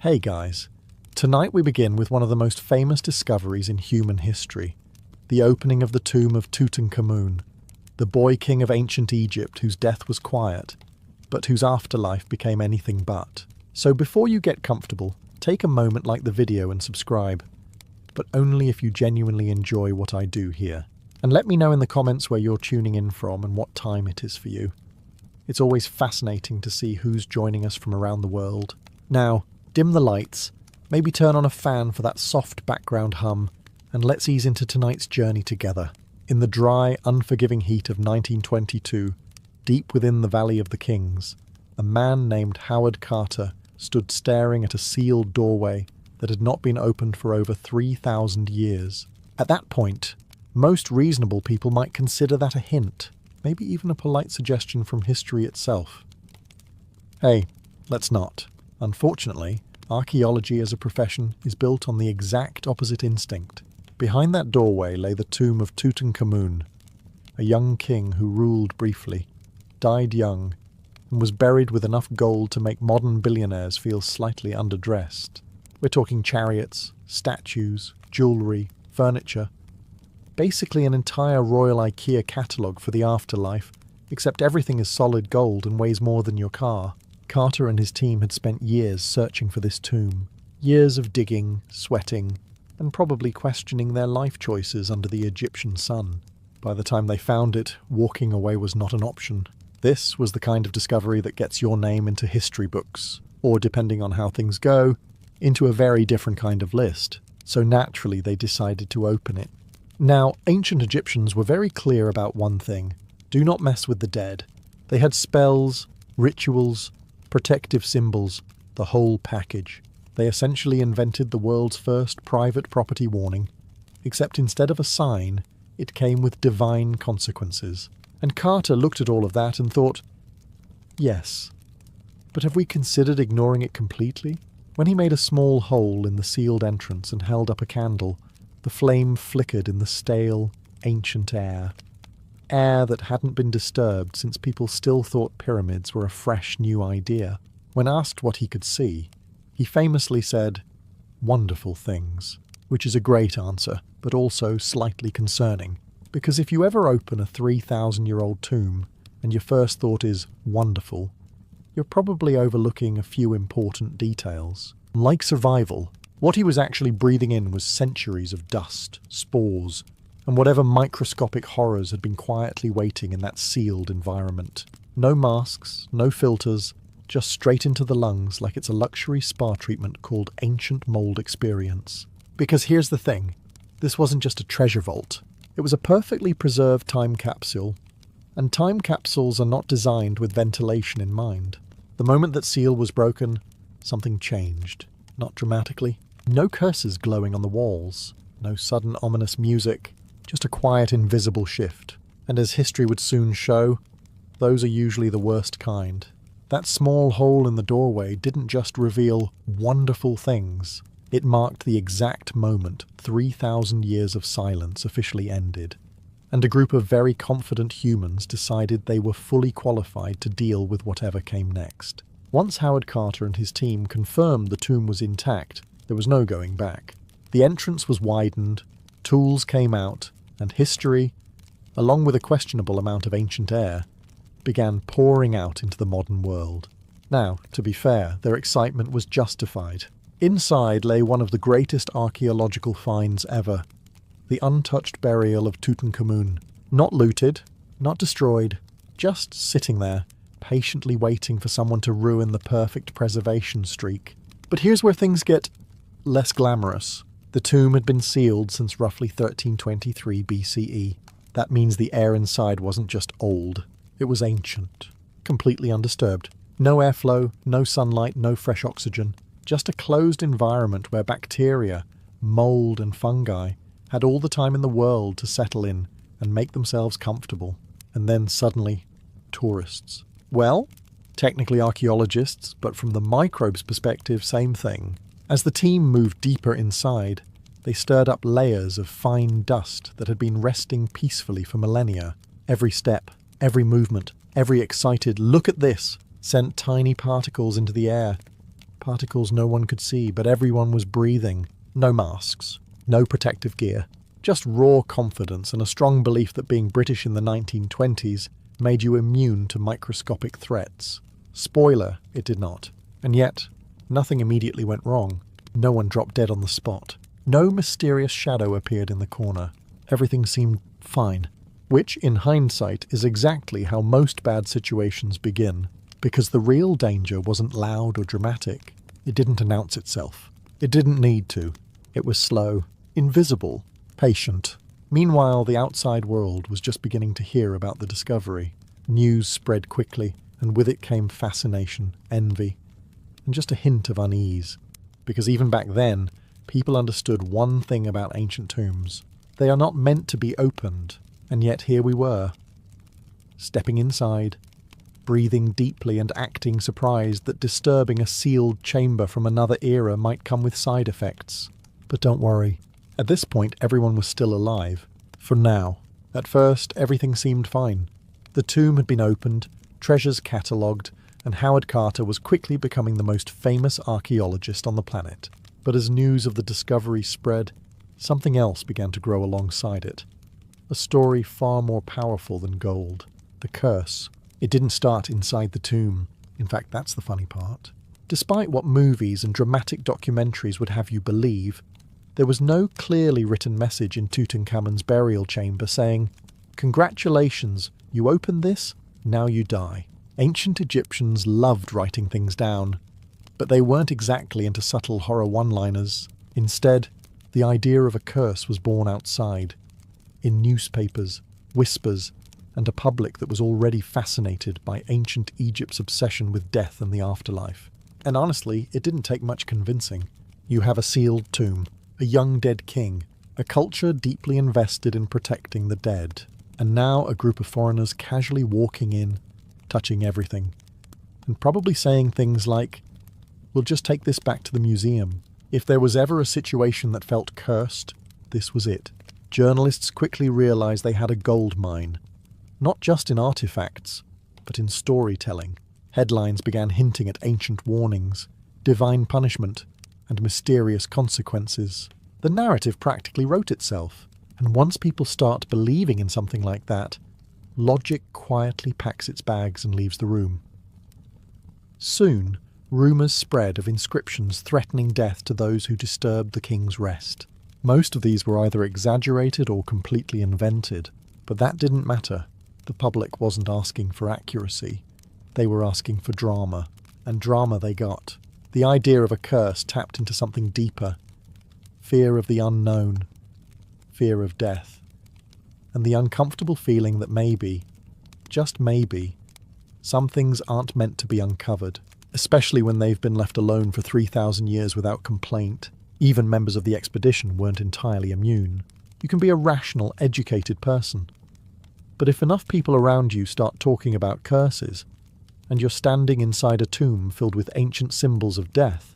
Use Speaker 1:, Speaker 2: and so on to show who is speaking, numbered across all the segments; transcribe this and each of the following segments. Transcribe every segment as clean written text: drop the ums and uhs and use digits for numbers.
Speaker 1: Hey guys, tonight we begin with one of the most famous discoveries in human history, the opening of the tomb of Tutankhamun, the boy king of ancient Egypt whose death was quiet, but whose afterlife became anything but. So before you get comfortable, take a moment, like the video and subscribe, but only if you genuinely enjoy what I do here. And let me know in the comments where you're tuning in from and what time it is for you. It's always fascinating to see who's joining us from around the world. Now, dim the lights, maybe turn on a fan for that soft background hum, and let's ease into tonight's journey together. In the dry, unforgiving heat of 1922, deep within the Valley of the Kings, a man named Howard Carter stood staring at a sealed doorway that had not been opened for over 3,000 years. At that point, most reasonable people might consider that a hint, maybe even a polite suggestion from history itself. Hey, let's not. Unfortunately, archaeology as a profession is built on the exact opposite instinct. Behind that doorway lay the tomb of Tutankhamun, a young king who ruled briefly, died young, and was buried with enough gold to make modern billionaires feel slightly underdressed. We're talking chariots, statues, jewellery, furniture. Basically an entire Royal IKEA catalogue for the afterlife, except everything is solid gold and weighs more than your car. Carter and his team had spent years searching for this tomb. Years of digging, sweating, and probably questioning their life choices under the Egyptian sun. By the time they found it, walking away was not an option. This was the kind of discovery that gets your name into history books, or depending on how things go, into a very different kind of list. So naturally they decided to open it. Now, ancient Egyptians were very clear about one thing: do not mess with the dead. They had spells, rituals, protective symbols, the whole package. They essentially invented the world's first private property warning, except instead of a sign, it came with divine consequences. And Carter looked at all of that and thought, yes, but have we considered ignoring it completely? When he made a small hole in the sealed entrance and held up a candle, the flame flickered in the stale, ancient air. Air that hadn't been disturbed since people still thought pyramids were a fresh new idea. When asked what he could see, he famously said, "Wonderful things," which is a great answer, but also slightly concerning. Because if you ever open a 3,000-year-old tomb and your first thought is wonderful, you're probably overlooking a few important details. Like survival, what he was actually breathing in was centuries of dust, spores, and whatever microscopic horrors had been quietly waiting in that sealed environment. No masks, no filters, just straight into the lungs like it's a luxury spa treatment called Ancient Mold Experience. Because here's the thing, this wasn't just a treasure vault. It was a perfectly preserved time capsule, and time capsules are not designed with ventilation in mind. The moment that seal was broken, something changed. Not dramatically. No curses glowing on the walls. No sudden ominous music. Just a quiet, invisible shift. And as history would soon show, those are usually the worst kind. That small hole in the doorway didn't just reveal wonderful things. It marked the exact moment 3,000 years of silence officially ended, and a group of very confident humans decided they were fully qualified to deal with whatever came next. Once Howard Carter and his team confirmed the tomb was intact, there was no going back. The entrance was widened, tools came out, and history, along with a questionable amount of ancient air, began pouring out into the modern world. Now, to be fair, their excitement was justified. Inside lay one of the greatest archaeological finds ever, the untouched burial of Tutankhamun. Not looted, not destroyed, just sitting there, patiently waiting for someone to ruin the perfect preservation streak. But here's where things get less glamorous. The tomb had been sealed since roughly 1323 BCE. That means the air inside wasn't just old, it was ancient, completely undisturbed. No airflow, no sunlight, no fresh oxygen. Just a closed environment where bacteria, mold and fungi had all the time in the world to settle in and make themselves comfortable. And then suddenly, tourists. Well, technically archaeologists, but from the microbes' perspective, same thing. As the team moved deeper inside, they stirred up layers of fine dust that had been resting peacefully for millennia. Every step, every movement, every excited "look at this" sent tiny particles into the air, Particles no one could see, but everyone was breathing. No masks, no protective gear. Just raw confidence and a strong belief that being British in the 1920s made you immune to microscopic threats. Spoiler, it did not. And yet, nothing immediately went wrong. No one dropped dead on the spot. No mysterious shadow appeared in the corner. Everything seemed fine. Which, in hindsight, is exactly how most bad situations begin. Because the real danger wasn't loud or dramatic. It didn't announce itself. It didn't need to. It was slow, invisible, patient. Meanwhile, the outside world was just beginning to hear about the discovery. News spread quickly, and with it came fascination, envy, and just a hint of unease. Because even back then, people understood one thing about ancient tombs. They are not meant to be opened, and yet here we were, stepping inside, breathing deeply and acting surprised that disturbing a sealed chamber from another era might come with side effects. But don't worry. At this point, everyone was still alive. For now. At first, everything seemed fine. The tomb had been opened, treasures catalogued, and Howard Carter was quickly becoming the most famous archaeologist on the planet. But as news of the discovery spread, something else began to grow alongside it. A story far more powerful than gold. The curse. It didn't start inside the tomb. In fact, that's the funny part. Despite what movies and dramatic documentaries would have you believe, there was no clearly written message in Tutankhamun's burial chamber saying, "Congratulations, you opened this, now you die." Ancient Egyptians loved writing things down, but they weren't exactly into subtle horror one-liners. Instead, the idea of a curse was born outside, in newspapers, whispers, and a public that was already fascinated by ancient Egypt's obsession with death and the afterlife. And honestly, it didn't take much convincing. You have a sealed tomb, a young dead king, a culture deeply invested in protecting the dead, and now a group of foreigners casually walking in, touching everything, and probably saying things like, "We'll just take this back to the museum." If there was ever a situation that felt cursed, this was it. Journalists quickly realized they had a gold mine, not just in artifacts, but in storytelling. Headlines began hinting at ancient warnings, divine punishment, and mysterious consequences. The narrative practically wrote itself, and once people start believing in something like that, logic quietly packs its bags and leaves the room. Soon, rumours spread of inscriptions threatening death to those who disturbed the king's rest. Most of these were either exaggerated or completely invented, but that didn't matter. The public wasn't asking for accuracy. They were asking for drama, and drama they got. The idea of a curse tapped into something deeper. Fear of the unknown. Fear of death. And the uncomfortable feeling that maybe, just maybe, some things aren't meant to be uncovered, especially when they've been left alone for 3,000 years without complaint. Even members of the expedition weren't entirely immune. You can be a rational, educated person. But if enough people around you start talking about curses, and you're standing inside a tomb filled with ancient symbols of death,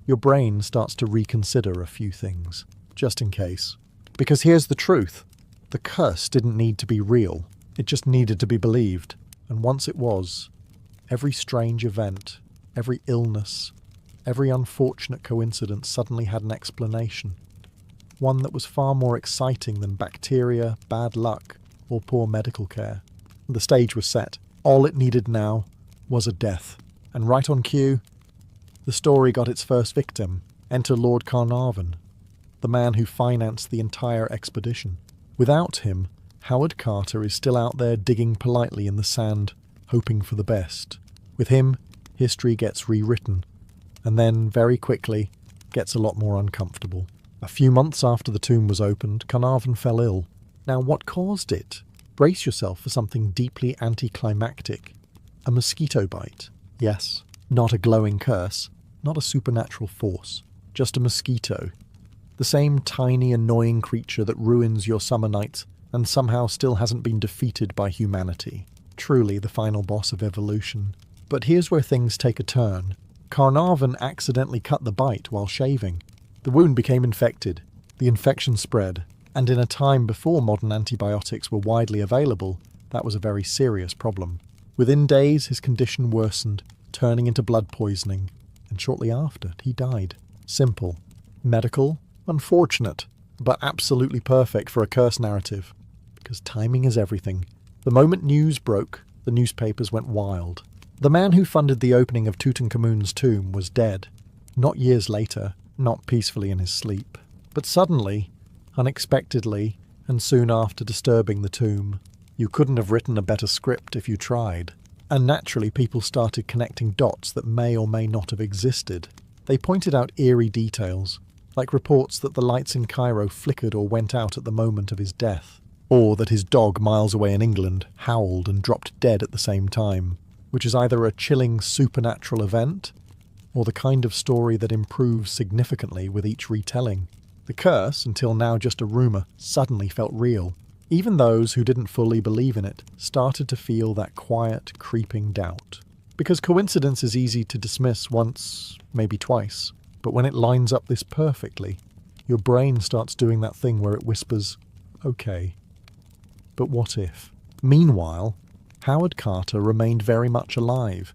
Speaker 1: your brain starts to reconsider a few things, just in case. Because here's the truth. The curse didn't need to be real. It just needed to be believed. And once it was, every strange event, every illness, every unfortunate coincidence suddenly had an explanation. One that was far more exciting than bacteria, bad luck, or poor medical care. The stage was set. All it needed now was a death. And right on cue, the story got its first victim. Enter Lord Carnarvon, the man who financed the entire expedition. Without him, Howard Carter is still out there digging politely in the sand, hoping for the best. With him, history gets rewritten, and then, very quickly, gets a lot more uncomfortable. A few months after the tomb was opened, Carnarvon fell ill. Now, what caused it? Brace yourself for something deeply anticlimactic. A mosquito bite. Yes, not a glowing curse, not a supernatural force, just a mosquito. The same tiny, annoying creature that ruins your summer nights and somehow still hasn't been defeated by humanity. Truly the final boss of evolution. But here's where things take a turn. Carnarvon accidentally cut the bite while shaving. The wound became infected. The infection spread. And in a time before modern antibiotics were widely available, that was a very serious problem. Within days, his condition worsened, turning into blood poisoning. and shortly after, he died. Simple. Medical, unfortunate, but absolutely perfect for a curse narrative, because timing is everything. The moment news broke, the newspapers went wild. The man who funded the opening of Tutankhamun's tomb was dead. Not years later, not peacefully in his sleep, but suddenly, unexpectedly, and soon after disturbing the tomb. You couldn't have written a better script if you tried. And naturally people started connecting dots that may or may not have existed. They pointed out eerie details, like reports that the lights in Cairo flickered or went out at the moment of his death, or that his dog miles away in England howled and dropped dead at the same time, which is either a chilling supernatural event or the kind of story that improves significantly with each retelling. The curse, until now just a rumour, suddenly felt real. Even those who didn't fully believe in it started to feel that quiet, creeping doubt. Because coincidence is easy to dismiss once, maybe twice, but when it lines up this perfectly, your brain starts doing that thing where it whispers, okay, but what if? Meanwhile, Howard Carter remained very much alive,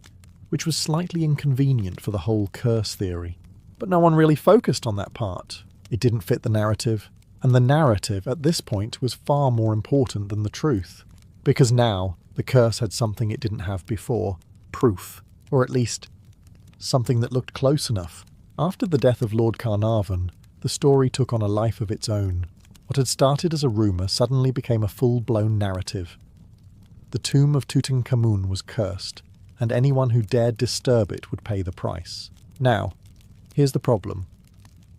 Speaker 1: which was slightly inconvenient for the whole curse theory. But no one really focused on that part. It didn't fit the narrative, and the narrative at this point was far more important than the truth, because now the curse had something it didn't have before, proof, or at least something that looked close enough. After the death of Lord Carnarvon, the story took on a life of its own. What had started as a rumour suddenly became a full-blown narrative. The tomb of Tutankhamun was cursed, and anyone who dared disturb it would pay the price. Now, here's the problem.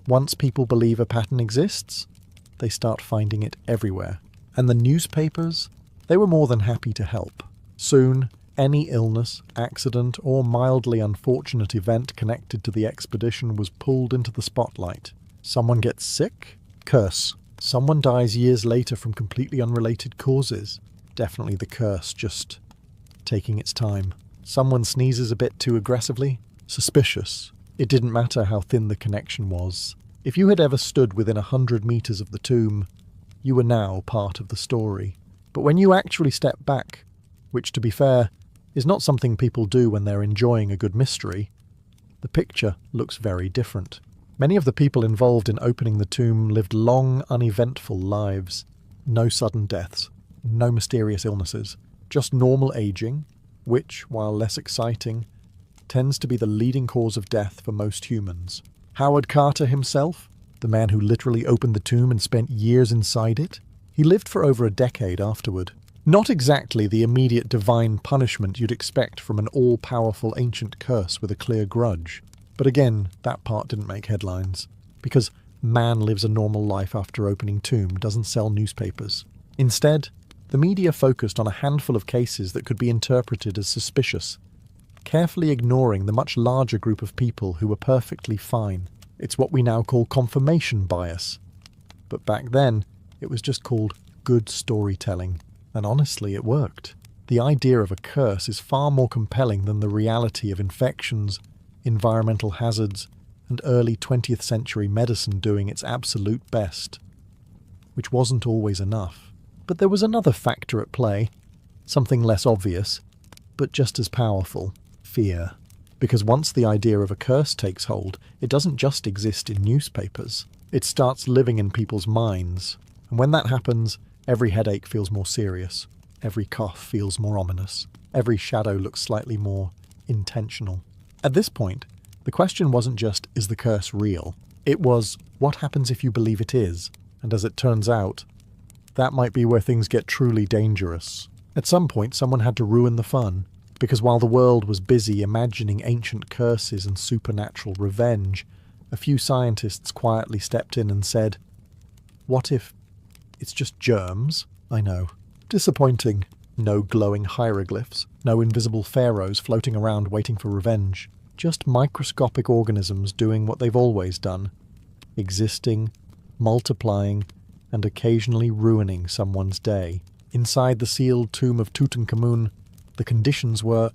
Speaker 1: Once people believe a pattern exists, they start finding it everywhere. And the newspapers, they were more than happy to help. Soon, any illness, accident, or mildly unfortunate event connected to the expedition was pulled into the spotlight. Someone gets sick? Curse. Someone dies years later from completely unrelated causes. Definitely the curse, just taking its time. Someone sneezes a bit too aggressively? Suspicious. It didn't matter how thin the connection was. If you had ever stood within 100 meters of the tomb, you were now part of the story. But when you actually step back, which to be fair, is not something people do when they're enjoying a good mystery, the picture looks very different. Many of the people involved in opening the tomb lived long, uneventful lives. No sudden deaths, no mysterious illnesses, just normal aging, which, while less exciting, tends to be the leading cause of death for most humans. Howard Carter himself, the man who literally opened the tomb and spent years inside it, he lived for over a decade afterward. Not exactly the immediate divine punishment you'd expect from an all-powerful ancient curse with a clear grudge. But again, that part didn't make headlines, because man lives a normal life after opening tomb doesn't sell newspapers. Instead, the media focused on a handful of cases that could be interpreted as suspicious, carefully ignoring the much larger group of people who were perfectly fine. It's what we now call confirmation bias. But back then, it was just called good storytelling. And honestly, it worked. The idea of a curse is far more compelling than the reality of infections, environmental hazards, and early 20th century medicine doing its absolute best. Which wasn't always enough. But there was another factor at play, something less obvious, but just as powerful: fear. Because once the idea of a curse takes hold, it doesn't just exist in newspapers. It starts living in people's minds. And when that happens, every headache feels more serious. Every cough feels more ominous. Every shadow looks slightly more intentional. At this point, the question wasn't just, is the curse real? It was, what happens if you believe it is? And as it turns out, that might be where things get truly dangerous. At some point, someone had to ruin the fun, because while the world was busy imagining ancient curses and supernatural revenge, a few scientists quietly stepped in and said, what if it's just germs? I know. Disappointing. No glowing hieroglyphs, no invisible pharaohs floating around waiting for revenge. Just microscopic organisms doing what they've always done. Existing, multiplying, and occasionally ruining someone's day. Inside the sealed tomb of Tutankhamun, the conditions were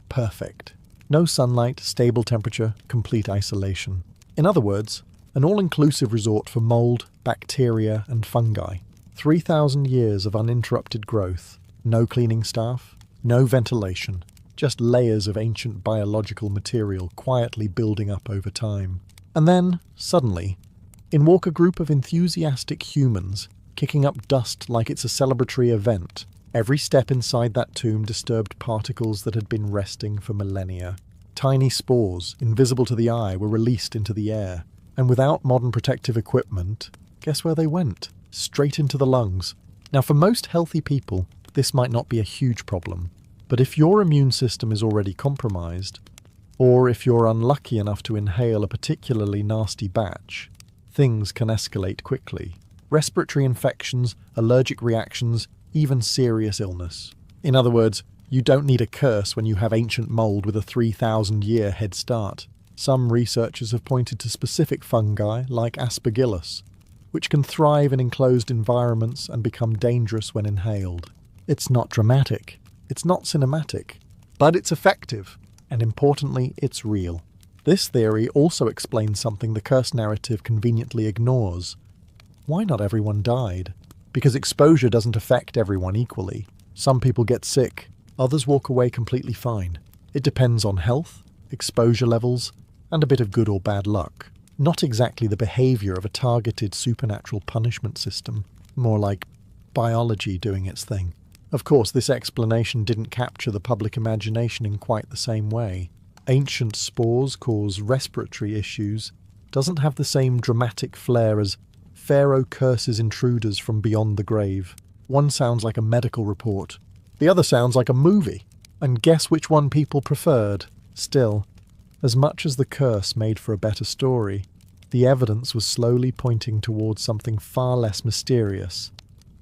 Speaker 1: perfect. No sunlight, stable temperature, complete isolation. In other words, an all-inclusive resort for mold, bacteria, and fungi. 3,000 years of uninterrupted growth. No cleaning staff, no ventilation. just layers of ancient biological material quietly building up over time. And then, suddenly, in walk a group of enthusiastic humans, kicking up dust like it's a celebratory event. Every step inside that tomb disturbed particles that had been resting for millennia. Tiny spores, invisible to the eye, were released into the air. And without modern protective equipment, guess where they went? Straight into the lungs. Now, for most healthy people, this might not be a huge problem. But if your immune system is already compromised, or if you're unlucky enough to inhale a particularly nasty batch, things can escalate quickly. Respiratory infections, allergic reactions, even serious illness. In other words, you don't need a curse when you have ancient mold with a 3,000-year head start. Some researchers have pointed to specific fungi, like aspergillus, which can thrive in enclosed environments and become dangerous when inhaled. It's not dramatic, it's not cinematic, but it's effective, and importantly, it's real. This theory also explains something the curse narrative conveniently ignores. Why not everyone died? Because exposure doesn't affect everyone equally. Some people get sick, others walk away completely fine. It depends on health, exposure levels, and a bit of good or bad luck. Not exactly the behavior of a targeted supernatural punishment system, more like biology doing its thing. Of course, this explanation didn't capture the public imagination in quite the same way. Ancient spores cause respiratory issues doesn't have the same dramatic flair as Pharaoh curses intruders from beyond the grave. One sounds like a medical report, the other sounds like a movie. And guess which one people preferred? Still, as much as the curse made for a better story, the evidence was slowly pointing towards something far less mysterious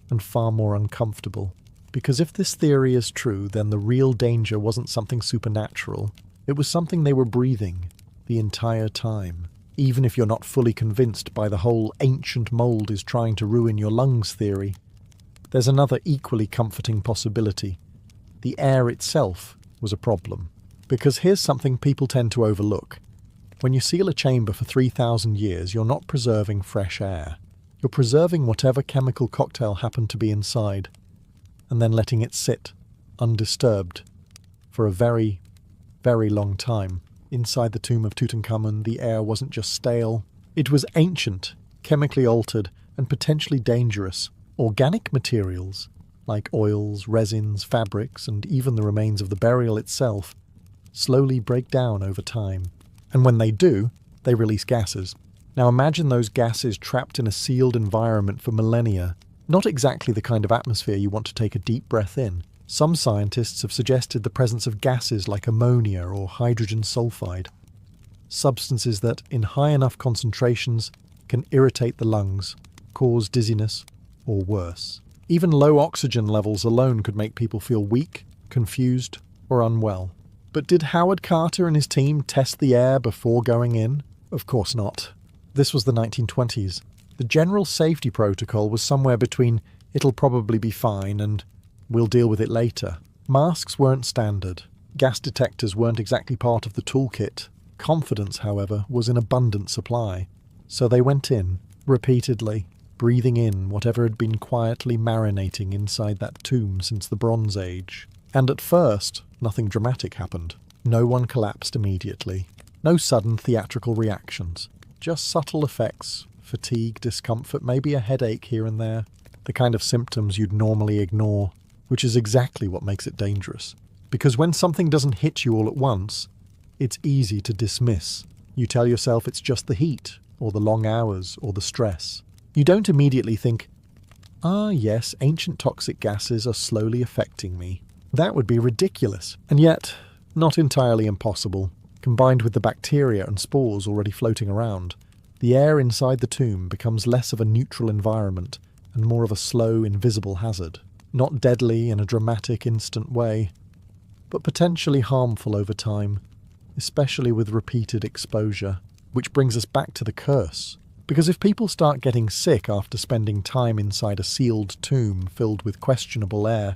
Speaker 1: and far more uncomfortable. Because if this theory is true, then the real danger wasn't something supernatural. It was something they were breathing the entire time. Even if you're not fully convinced by the whole ancient mold is trying to ruin your lungs theory, there's another equally comforting possibility. The air itself was a problem. Because here's something people tend to overlook. When you seal a chamber for 3,000 years, you're not preserving fresh air. You're preserving whatever chemical cocktail happened to be inside, and then letting it sit, undisturbed, for a very, very long time. Inside the tomb of Tutankhamun, the air wasn't just stale. It was ancient, chemically altered, and potentially dangerous. Organic materials, like oils, resins, fabrics, and even the remains of the burial itself, slowly break down over time. And when they do, they release gases. Now imagine those gases trapped in a sealed environment for millennia. Not exactly the kind of atmosphere you want to take a deep breath in. Some scientists have suggested the presence of gases like ammonia or hydrogen sulfide, substances that, in high enough concentrations, can irritate the lungs, cause dizziness, or worse. Even low oxygen levels alone could make people feel weak, confused, or unwell. But did Howard Carter and his team test the air before going in? Of course not. This was the 1920s. The general safety protocol was somewhere between "it'll probably be fine" and "we'll deal with it later." Masks weren't standard. Gas detectors weren't exactly part of the toolkit. Confidence, however, was in abundant supply. So they went in, repeatedly, breathing in whatever had been quietly marinating inside that tomb since the Bronze Age. And at first, nothing dramatic happened. No one collapsed immediately. No sudden theatrical reactions. Just subtle effects, fatigue, discomfort, maybe a headache here and there. The kind of symptoms you'd normally ignore, which is exactly what makes it dangerous. Because when something doesn't hit you all at once, it's easy to dismiss. You tell yourself it's just the heat, or the long hours, or the stress. You don't immediately think, yes, ancient toxic gases are slowly affecting me. That would be ridiculous, and yet not entirely impossible. Combined with the bacteria and spores already floating around, the air inside the tomb becomes less of a neutral environment and more of a slow, invisible hazard. Not deadly in a dramatic, instant way, but potentially harmful over time, especially with repeated exposure. Which brings us back to the curse. Because if people start getting sick after spending time inside a sealed tomb filled with questionable air,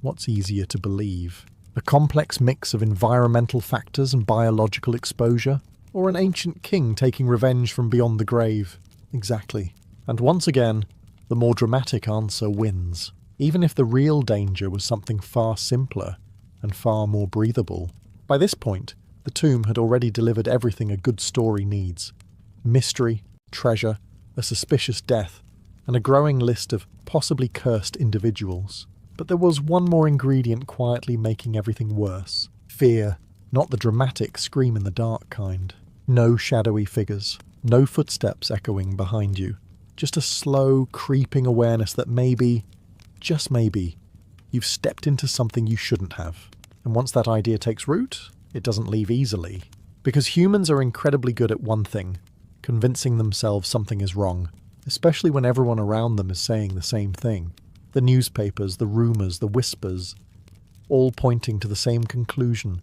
Speaker 1: what's easier to believe? A complex mix of environmental factors and biological exposure? Or an ancient king taking revenge from beyond the grave? Exactly. And once again, the more dramatic answer wins. Even if the real danger was something far simpler, and far more breathable. By this point, the tomb had already delivered everything a good story needs: mystery, treasure, a suspicious death, and a growing list of possibly cursed individuals. But there was one more ingredient quietly making everything worse: fear, not the dramatic scream-in-the-dark kind. No shadowy figures, no footsteps echoing behind you, just a slow, creeping awareness that maybe, just maybe, you've stepped into something you shouldn't have. And once that idea takes root, it doesn't leave easily. Because humans are incredibly good at one thing: convincing themselves something is wrong, especially when everyone around them is saying the same thing. The newspapers, the rumours, the whispers, all pointing to the same conclusion: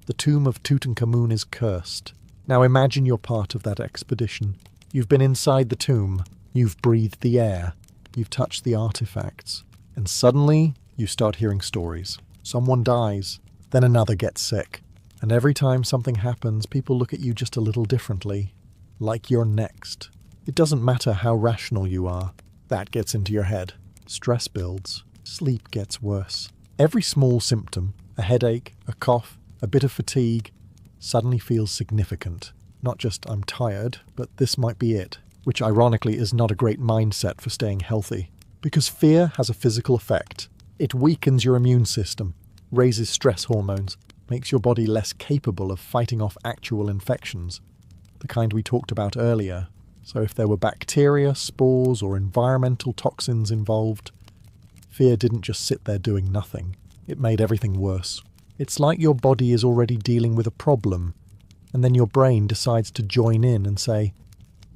Speaker 1: the tomb of Tutankhamun is cursed. Now imagine you're part of that expedition. You've been inside the tomb, you've breathed the air, you've touched the artifacts, and suddenly you start hearing stories. Someone dies, then another gets sick, and every time something happens, people look at you just a little differently, like you're next. It doesn't matter how rational you are. That gets into your head. Stress builds. Sleep gets worse. Every small symptom, a headache, a cough, a bit of fatigue, suddenly feels significant. Not just "I'm tired," but "this might be it," which ironically is not a great mindset for staying healthy. Because fear has a physical effect. It weakens your immune system, raises stress hormones, makes your body less capable of fighting off actual infections, the kind we talked about earlier. So if there were bacteria, spores, or environmental toxins involved, fear didn't just sit there doing nothing. It made everything worse. It's like your body is already dealing with a problem, and then your brain decides to join in and say,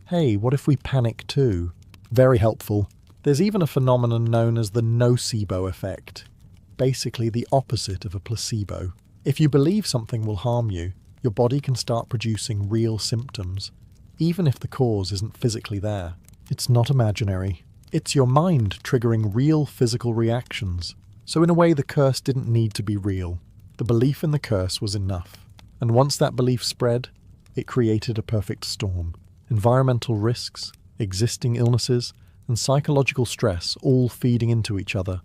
Speaker 1: "Hey, what if we panic too?" Very helpful. There's even a phenomenon known as the nocebo effect, basically the opposite of a placebo. If you believe something will harm you, your body can start producing real symptoms, even if the cause isn't physically there. It's not imaginary. It's your mind triggering real physical reactions. So in a way, the curse didn't need to be real. The belief in the curse was enough. And once that belief spread, it created a perfect storm. Environmental risks, existing illnesses, and psychological stress all feeding into each other,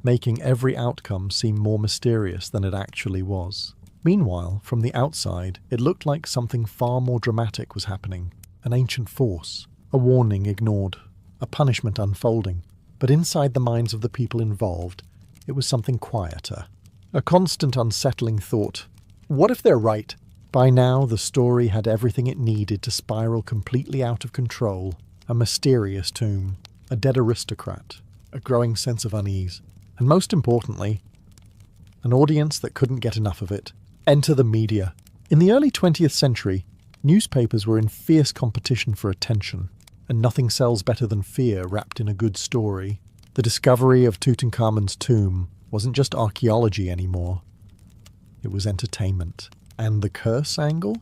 Speaker 1: making every outcome seem more mysterious than it actually was. Meanwhile, from the outside, it looked like something far more dramatic was happening. An ancient force, a warning ignored, a punishment unfolding. But inside the minds of the people involved, it was something quieter. A constant unsettling thought: what if they're right? By now, the story had everything it needed to spiral completely out of control. A mysterious tomb, a dead aristocrat, a growing sense of unease, and most importantly, an audience that couldn't get enough of it. Enter the media. In the early 20th century, newspapers were in fierce competition for attention, and nothing sells better than fear wrapped in a good story. The discovery of Tutankhamun's tomb wasn't just archaeology anymore. It was entertainment. And the curse angle?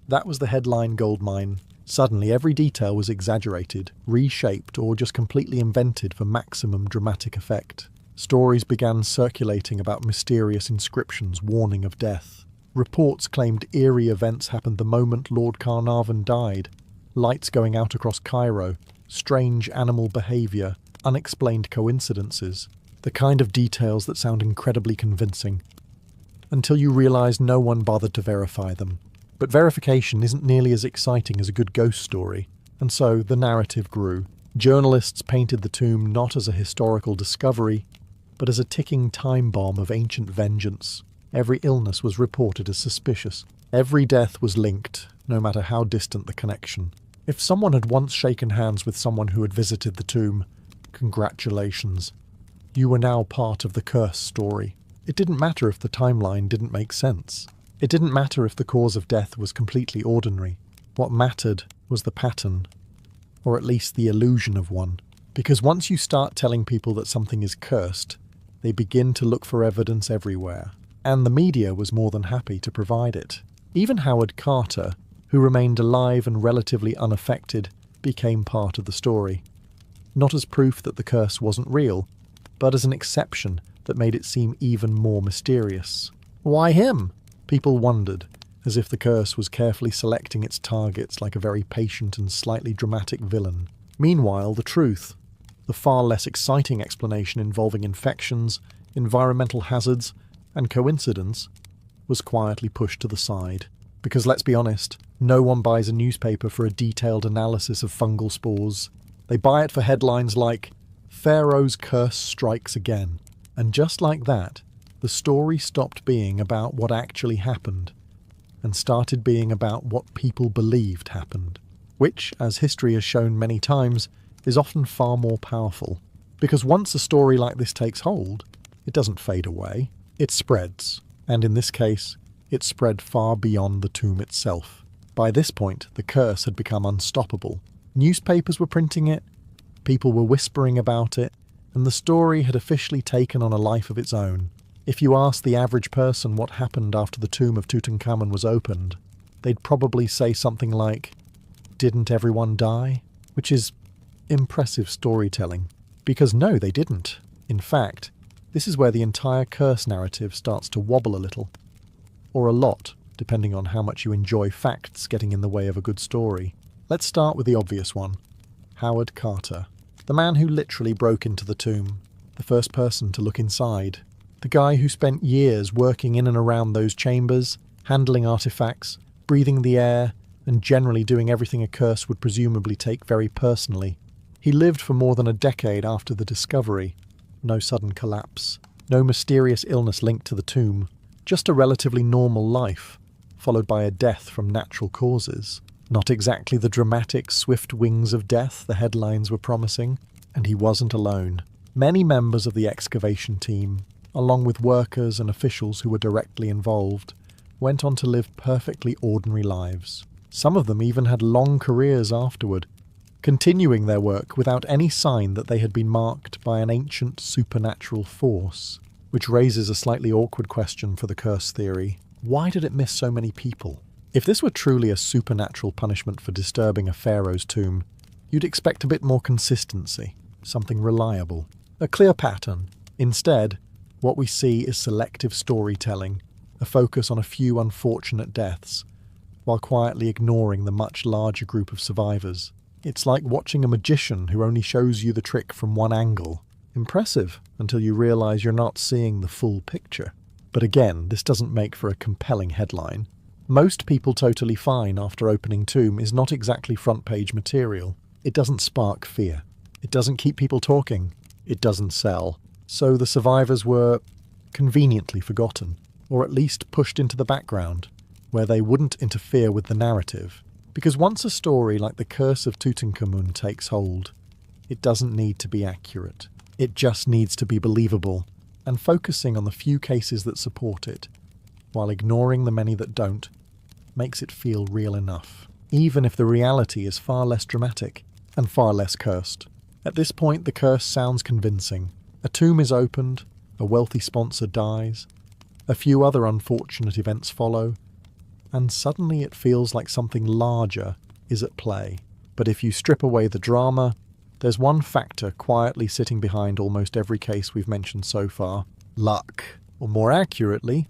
Speaker 1: That was the headline goldmine. Suddenly, every detail was exaggerated, reshaped, or just completely invented for maximum dramatic effect. Stories began circulating about mysterious inscriptions warning of death. Reports claimed eerie events happened the moment Lord Carnarvon died. Lights going out across Cairo, strange animal behaviour, unexplained coincidences. The kind of details that sound incredibly convincing, until you realise no one bothered to verify them. But verification isn't nearly as exciting as a good ghost story, and so the narrative grew. Journalists painted the tomb not as a historical discovery, but as a ticking time bomb of ancient vengeance. Every illness was reported as suspicious. Every death was linked, no matter how distant the connection. If someone had once shaken hands with someone who had visited the tomb, congratulations. You were now part of the curse story. It didn't matter if the timeline didn't make sense. It didn't matter if the cause of death was completely ordinary. What mattered was the pattern, or at least the illusion of one. Because once you start telling people that something is cursed, they begin to look for evidence everywhere. And the media was more than happy to provide it. Even Howard Carter, who remained alive and relatively unaffected, became part of the story. Not as proof that the curse wasn't real, but as an exception that made it seem even more mysterious. Why him? People wondered, as if the curse was carefully selecting its targets like a very patient and slightly dramatic villain. Meanwhile, the truth, the far less exciting explanation involving infections, environmental hazards, and coincidence was quietly pushed to the side. Because let's be honest, no one buys a newspaper for a detailed analysis of fungal spores. They buy it for headlines like, "Pharaoh's curse strikes again." And just like that, the story stopped being about what actually happened and started being about what people believed happened. Which, as history has shown many times, is often far more powerful. Because once a story like this takes hold, it doesn't fade away, it spreads. And in this case, it spread far beyond the tomb itself. By this point, the curse had become unstoppable. Newspapers were printing it, people were whispering about it, and the story had officially taken on a life of its own. If you asked the average person what happened after the tomb of Tutankhamun was opened, they'd probably say something like, "Didn't everyone die?" Which is impressive storytelling. Because no, they didn't. In fact, this is where the entire curse narrative starts to wobble a little. Or a lot, depending on how much you enjoy facts getting in the way of a good story. Let's start with the obvious one. Howard Carter. The man who literally broke into the tomb. The first person to look inside. The guy who spent years working in and around those chambers, handling artifacts, breathing the air, and generally doing everything a curse would presumably take very personally. He lived for more than a decade after the discovery. No sudden collapse. No mysterious illness linked to the tomb. Just a relatively normal life, followed by a death from natural causes. Not exactly the dramatic, swift wings of death the headlines were promising. And he wasn't alone. Many members of the excavation team, along with workers and officials who were directly involved, went on to live perfectly ordinary lives. Some of them even had long careers afterward, continuing their work without any sign that they had been marked by an ancient supernatural force. Which raises a slightly awkward question for the curse theory. Why did it miss so many people? If this were truly a supernatural punishment for disturbing a pharaoh's tomb, you'd expect a bit more consistency, something reliable, a clear pattern. Instead, what we see is selective storytelling, a focus on a few unfortunate deaths, while quietly ignoring the much larger group of survivors. It's like watching a magician who only shows you the trick from one angle. Impressive, until you realise you're not seeing the full picture. But again, this doesn't make for a compelling headline. Most people totally fine after opening tomb is not exactly front-page material. It doesn't spark fear. It doesn't keep people talking. It doesn't sell. So the survivors were conveniently forgotten, or at least pushed into the background, where they wouldn't interfere with the narrative. Because once a story like the Curse of Tutankhamun takes hold, it doesn't need to be accurate. It just needs to be believable, and focusing on the few cases that support it, while ignoring the many that don't, makes it feel real enough, even if the reality is far less dramatic and far less cursed. At this point, the curse sounds convincing. A tomb is opened, a wealthy sponsor dies, a few other unfortunate events follow, and suddenly it feels like something larger is at play. But if you strip away the drama, there's one factor quietly sitting behind almost every case we've mentioned so far: luck. Or more accurately,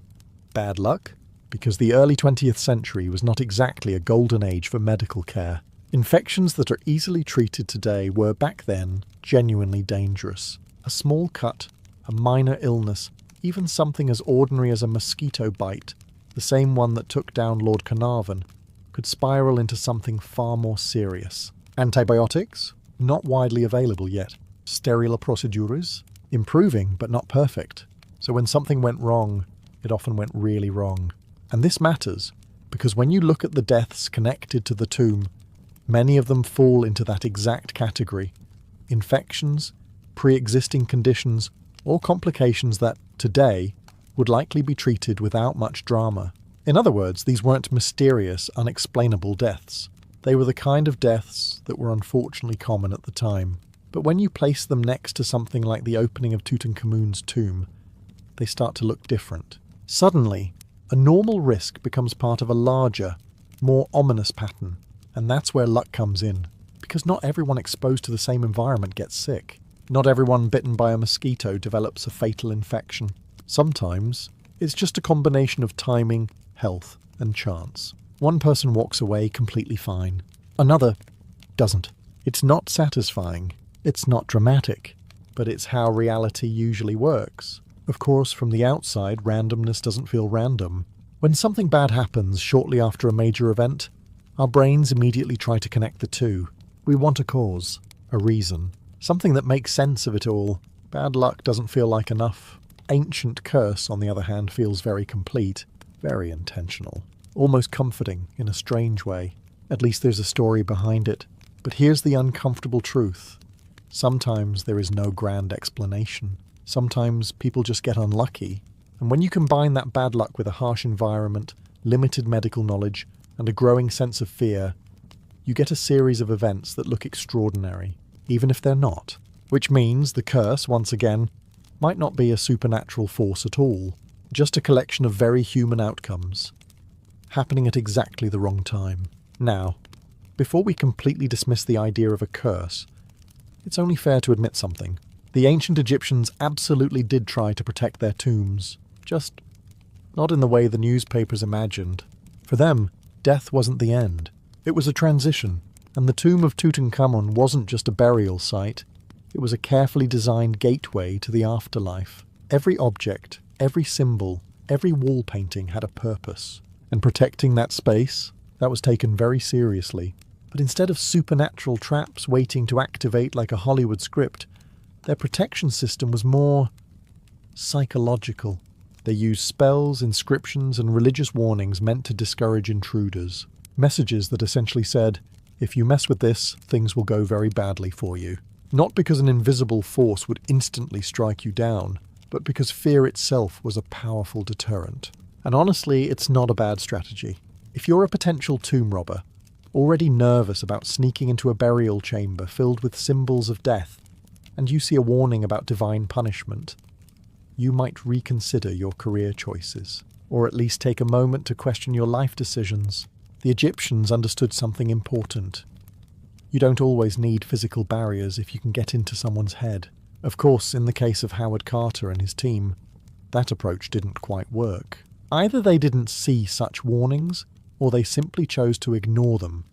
Speaker 1: bad luck. Because the early 20th century was not exactly a golden age for medical care. Infections that are easily treated today were back then genuinely dangerous. A small cut, a minor illness, even something as ordinary as a mosquito bite, the same one that took down Lord Carnarvon, could spiral into something far more serious. Antibiotics? Not widely available yet. Sterile procedures? Improving, but not perfect. So when something went wrong, it often went really wrong. And this matters, because when you look at the deaths connected to the tomb, many of them fall into that exact category. Infections, pre-existing conditions, or complications that, today, would likely be treated without much drama. In other words, these weren't mysterious, unexplainable deaths. They were the kind of deaths that were unfortunately common at the time. But when you place them next to something like the opening of Tutankhamun's tomb, they start to look different. Suddenly, a normal risk becomes part of a larger, more ominous pattern, and that's where luck comes in. Because not everyone exposed to the same environment gets sick. Not everyone bitten by a mosquito develops a fatal infection. Sometimes, it's just a combination of timing, health, and chance. One person walks away completely fine. Another doesn't. It's not satisfying. It's not dramatic. But it's how reality usually works. Of course, from the outside, randomness doesn't feel random. When something bad happens shortly after a major event, our brains immediately try to connect the two. We want a cause, a reason, something that makes sense of it all. Bad luck doesn't feel like enough. Ancient curse, on the other hand, feels very complete, very intentional, almost comforting in a strange way. At least there's a story behind it. But here's the uncomfortable truth. Sometimes there is no grand explanation. Sometimes people just get unlucky. And when you combine that bad luck with a harsh environment, limited medical knowledge, and a growing sense of fear, you get a series of events that look extraordinary, even if they're not. Which means the curse, once again, might not be a supernatural force at all, just a collection of very human outcomes, happening at exactly the wrong time. Now, before we completely dismiss the idea of a curse, it's only fair to admit something. The ancient Egyptians absolutely did try to protect their tombs, just not in the way the newspapers imagined. For them, death wasn't the end. It was a transition, and the tomb of Tutankhamun wasn't just a burial site. It was a carefully designed gateway to the afterlife. Every object, every symbol, every wall painting had a purpose. And protecting that space, that was taken very seriously. But instead of supernatural traps waiting to activate like a Hollywood script, their protection system was more psychological. They used spells, inscriptions, and religious warnings meant to discourage intruders. Messages that essentially said, if you mess with this, things will go very badly for you. Not because an invisible force would instantly strike you down, but because fear itself was a powerful deterrent. And honestly, it's not a bad strategy. If you're a potential tomb robber, already nervous about sneaking into a burial chamber filled with symbols of death, and you see a warning about divine punishment, you might reconsider your career choices, or at least take a moment to question your life decisions. The Egyptians understood something important. You don't always need physical barriers if you can get into someone's head. Of course, in the case of Howard Carter and his team, that approach didn't quite work. Either they didn't see such warnings, or they simply chose to ignore them,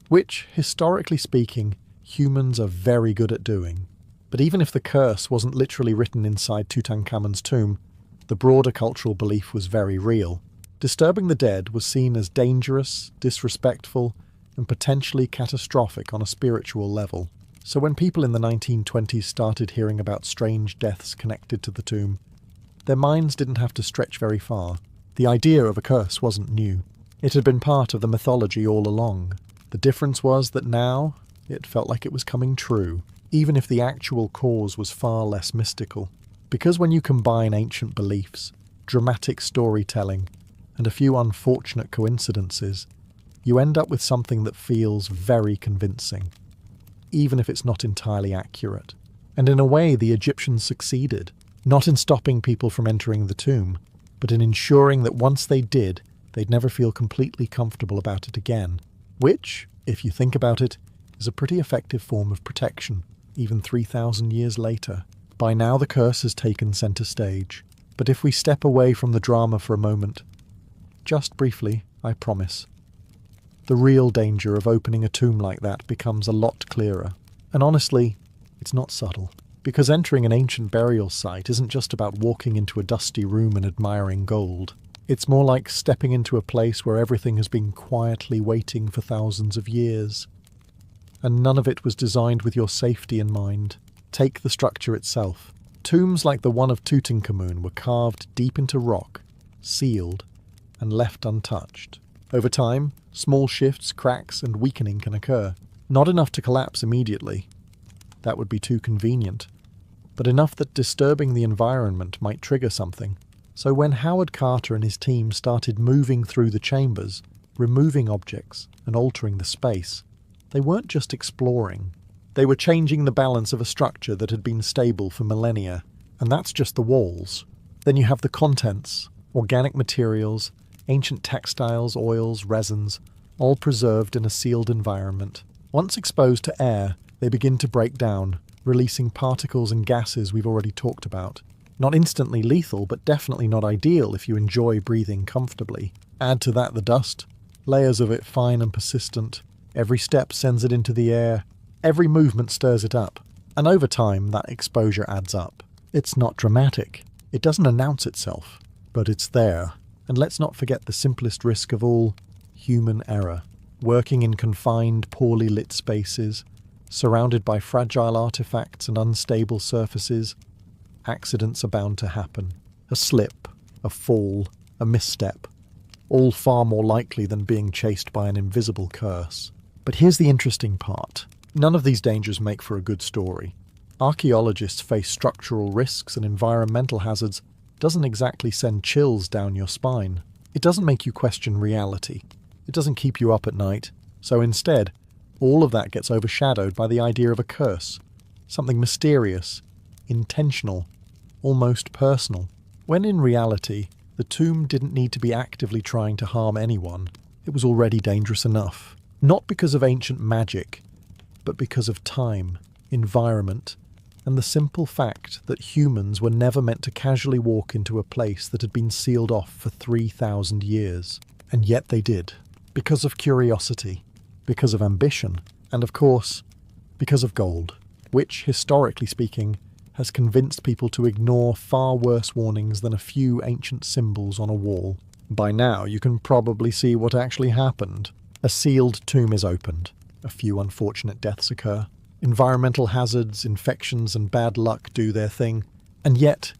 Speaker 1: which, historically speaking, humans are very good at doing. But even if the curse wasn't literally written inside Tutankhamun's tomb, the broader cultural belief was very real. Disturbing the dead was seen as dangerous, disrespectful, and potentially catastrophic on a spiritual level. So when people in the 1920s started hearing about strange deaths connected to the tomb, their minds didn't have to stretch very far. The idea of a curse wasn't new. It had been part of the mythology all along. The difference was that now it felt like it was coming true, even if the actual cause was far less mystical. Because when you combine ancient beliefs, dramatic storytelling, and a few unfortunate coincidences, you end up with something that feels very convincing, even if it's not entirely accurate. And in a way, the Egyptians succeeded, not in stopping people from entering the tomb, but in ensuring that once they did, they'd never feel completely comfortable about it again, which, if you think about it, is a pretty effective form of protection, even 3,000 years later. By now the curse has taken centre stage, but if we step away from the drama for a moment, just briefly, I promise, the real danger of opening a tomb like that becomes a lot clearer. And honestly, it's not subtle, because entering an ancient burial site isn't just about walking into a dusty room and admiring gold. It's more like stepping into a place where everything has been quietly waiting for thousands of years. And none of it was designed with your safety in mind. Take the structure itself. Tombs like the one of Tutankhamun were carved deep into rock, sealed, and left untouched. Over time, small shifts, cracks, and weakening can occur. Not enough to collapse immediately. That would be too convenient. But enough that disturbing the environment might trigger something. So when Howard Carter and his team started moving through the chambers, removing objects and altering the space, they weren't just exploring. They were changing the balance of a structure that had been stable for millennia. And that's just the walls. Then you have the contents, organic materials, ancient textiles, oils, resins, all preserved in a sealed environment. Once exposed to air, they begin to break down, releasing particles and gases we've already talked about. Not instantly lethal, but definitely not ideal if you enjoy breathing comfortably. Add to that the dust, layers of it fine and persistent. Every step sends it into the air. Every movement stirs it up. And over time, that exposure adds up. It's not dramatic. It doesn't announce itself, but it's there. And let's not forget the simplest risk of all, human error. Working in confined, poorly lit spaces, surrounded by fragile artifacts and unstable surfaces, accidents are bound to happen. A slip, a fall, a misstep, all far more likely than being chased by an invisible curse. But here's the interesting part. None of these dangers make for a good story. Archaeologists face structural risks and environmental hazards doesn't exactly send chills down your spine. It doesn't make you question reality. It doesn't keep you up at night. So instead, all of that gets overshadowed by the idea of a curse, something mysterious, intentional, almost personal. When in reality, the tomb didn't need to be actively trying to harm anyone. It was already dangerous enough. Not because of ancient magic, but because of time, environment, and the simple fact that humans were never meant to casually walk into a place that had been sealed off for 3,000 years. And yet they did. Because of curiosity, because of ambition, and of course, because of gold, which, historically speaking, has convinced people to ignore far worse warnings than a few ancient symbols on a wall. By now, you can probably see what actually happened. A sealed tomb is opened. A few unfortunate deaths occur. Environmental hazards, infections, and bad luck do their thing. And yet,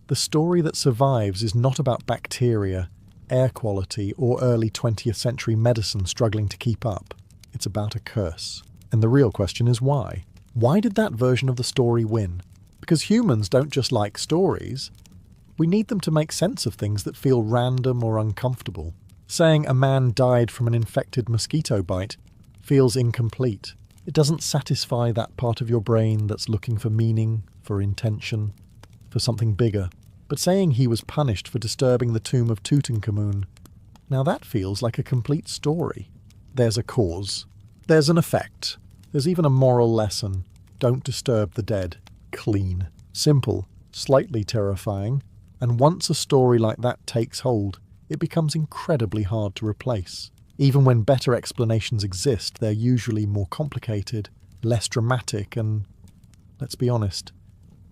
Speaker 1: the story that survives is not about bacteria, air quality, or early 20th century medicine struggling to keep up. It's about a curse. And the real question is why? Why did that version of the story win? Because humans don't just like stories. We need them to make sense of things that feel random or uncomfortable. Saying a man died from an infected mosquito bite feels incomplete. It doesn't satisfy that part of your brain that's looking for meaning, for intention, for something bigger. But saying he was punished for disturbing the tomb of Tutankhamun, now that feels like a complete story. There's a cause. There's an effect. There's even a moral lesson. Don't disturb the dead. Clean. Simple. Slightly terrifying. And once a story like that takes hold, it becomes incredibly hard to replace. Even when better explanations exist, they're usually more complicated, less dramatic, and, let's be honest,